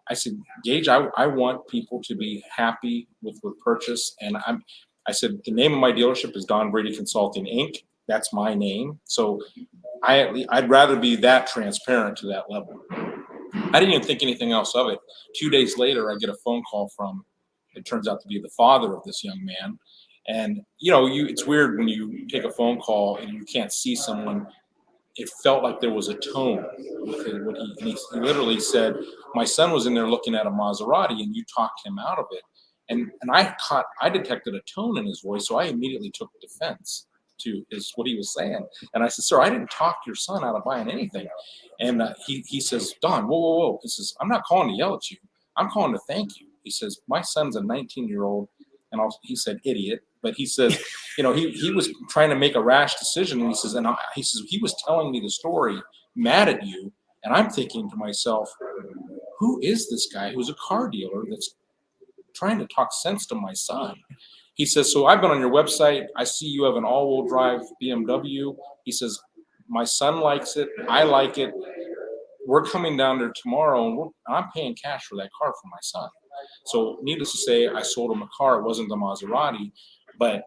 I said, Gage, I want people to be happy with the purchase. And I said, the name of my dealership is Don Brady Consulting, Inc. That's my name. So I'd rather be that transparent to that level. I didn't even think anything else of it. 2 days later, I get a phone call from, it turns out to be the father of this young man. And, it's weird when you take a phone call and you can't see someone. It felt like there was a tone with it. He literally said, my son was in there looking at a Maserati and you talked him out of it. And I detected a tone in his voice, so I immediately took defense to what he was saying. And I said, sir, I didn't talk your son out of buying anything. And he says, Don, whoa. He says, I'm not calling to yell at you. I'm calling to thank you. He says, my son's a 19-year-old. And he said, idiot. But he says, he was trying to make a rash decision. And he says, he was telling me the story, mad at you. And I'm thinking to myself, who is this guy who's a car dealer that's trying to talk sense to my son? He says, so I've been on your website. I see you have an all-wheel drive BMW. He says, my son likes it. I like it. We're coming down there tomorrow, and I'm paying cash for that car for my son. So needless to say, I sold him a car. It wasn't the Maserati, but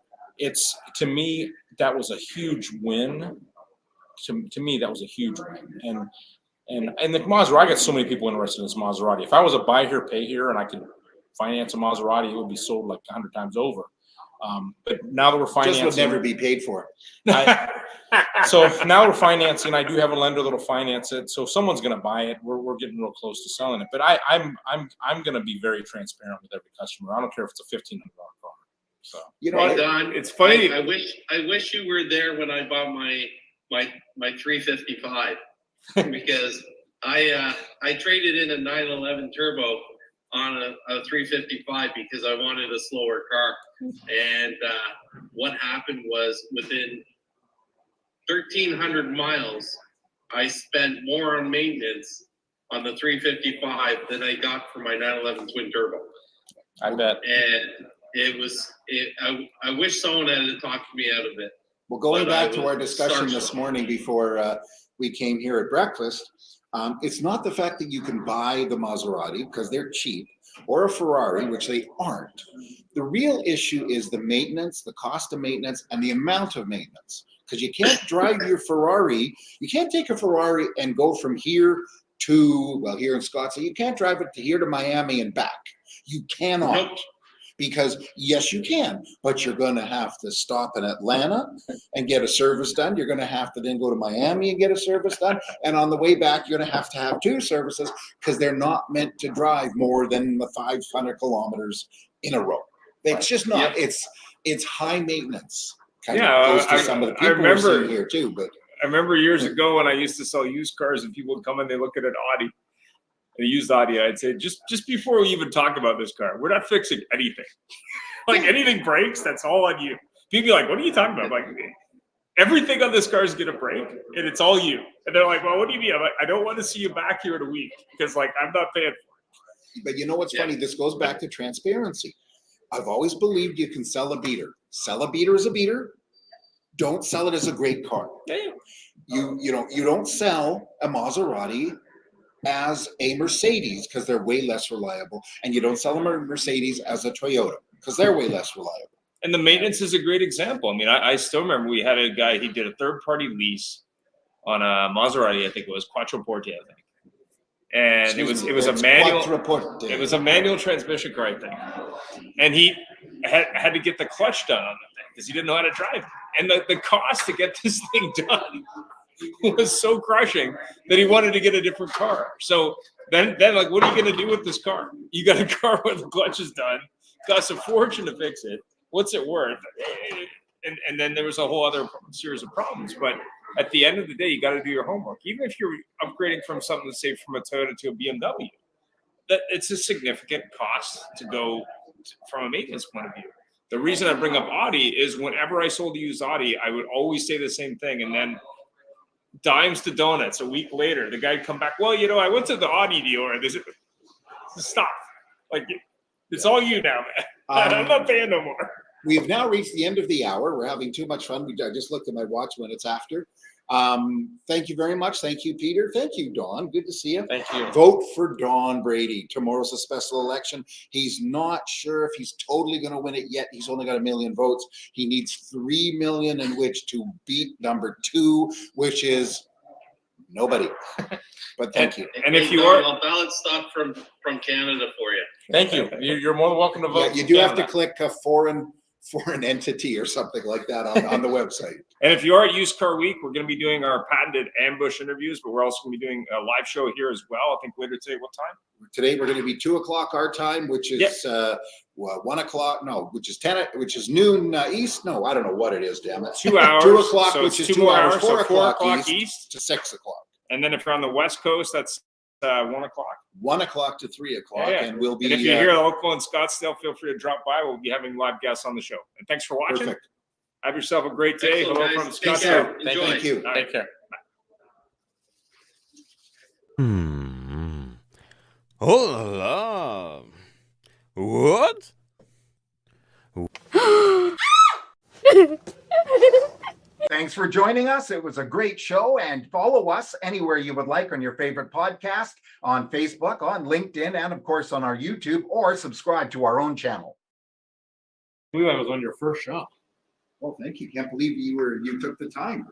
to me, that was a huge win. To me, that was a huge win. And the Maserati, I got so many people interested in this Maserati. If I was a buy here, pay here, and I could finance a Maserati, it would be sold like 100 times over. But now that we're financing, just would never be paid for. So now we're financing. I do have a lender that'll finance it. So if someone's going to buy it, we're getting real close to selling it. But I'm going to be very transparent with every customer. I don't care if it's a $1,500 car. So Well, Don, it's funny. I wish you were there when I bought my 355 because I traded in a 911 turbo on a 355 because I wanted a slower car. And what happened was within 1,300 miles, I spent more on maintenance on the 355 than I got for my 911 twin turbo. I bet. And I wish someone had talked me out of it. Well, going back to our discussion this morning before we came here at breakfast, it's not the fact that you can buy the Maserati because they're cheap, or a Ferrari, which they aren't. The real issue is the maintenance, the cost of maintenance, and the amount of maintenance. Because you can't drive your Ferrari, you can't take a Ferrari and go from here to, here in Scottsdale, you can't drive it to here to Miami and back. You cannot. Nope. Because yes, you can, but you're going to have to stop in Atlanta and get a service done. You're going to have to then go to Miami and get a service done. And on the way back, you're going to have 2 services because they're not meant to drive more than the 500 kilometers in a row. It's just not. Yep. It's high maintenance. Yeah, Goes to some of the people we're seeing here too. But I remember years ago when I used to sell used cars and people would come and they look at an Audi, a used Audi. I'd say, just before we even talk about this car, we're not fixing anything. Like anything breaks, that's all on you. People be like, what are you talking about? I'm like, everything on this car is going to break and it's all you. And they're like, well, what do you mean? I'm like, I don't want to see you back here in a week because I'm not paying for it. But you know what's funny? This goes back to transparency. I've always believed you can sell a beater. Sell a beater as a beater. Don't sell it as a great car. You don't sell a Maserati as a Mercedes because they're way less reliable, and you don't sell a Mercedes as a Toyota because they're way less reliable. And the maintenance is a great example. I mean, I still remember we had a guy, he did a third-party lease on a Maserati, I think it was Quattroporte, I think. And it was a manual transmission car, I think. And he had to get the clutch done on the thing because he didn't know how to drive it. And the cost to get this thing done was so crushing that he wanted to get a different car. So then like, what are you going to do with this car? You got a car where the clutch is done, costs a fortune to fix it. What's it worth? And then there was a whole other series of problems. But at the end of the day, you got to do your homework. Even if you're upgrading from something, say, from a Toyota to a BMW, that it's a significant cost to go from a maintenance point of view. The reason I bring up Audi is whenever I sold a used Audi, I would always say the same thing. And then dimes to donuts, a week later, the guy would come back, well, I went to the Audi dealer. Stop. Like, It's all you now, man. I'm not paying no more. We've now reached the end of the hour. We're having too much fun. I just looked at my watch when it's after. Thank you very much. Thank you, Peter. Thank you, Don. Good to see you. Thank you. Vote for Don Brady. Tomorrow's a special election. He's not sure if he's totally going to win it yet. He's only got 1 million votes. He needs 3 million in which to beat number 2, which is nobody. But thank you. And if you Don, are, I'll ballot stock from Canada for you. Thank you. You're more than welcome to vote. Yeah, you do have to click a foreign entity or something like that on the website. and if you are at Used Car Week, we're going to be doing our patented ambush interviews, but we're also going to be doing a live show here as well. I think later today. What time? Today we're going to be 2:00 our time, which is 1 o'clock. No, which is noon east. No, I don't know what it is. Damn it. 2 hours. 2 o'clock, so which is 2 2 more hours. hours. 4 So 4 o'clock east to 6 o'clock. And then if you're on the West Coast, that's 1 o'clock. 1 o'clock to 3 o'clock, Yeah. and we'll be. And if you're here local in Scottsdale, feel free to drop by. We'll be having live guests on the show. And thanks for watching. Perfect. Have yourself a great day. Excellent, Hello guys. from Take Scottsdale. care. Enjoy. Thank you. All right. Take care. Oh la la. What? Thanks for joining us. It was a great show, and follow us anywhere you would like on your favorite podcast, on Facebook, on LinkedIn, and of course on our YouTube, or subscribe to our own channel. I believe I was on your first show. Well, thank you. Can't believe you took the time.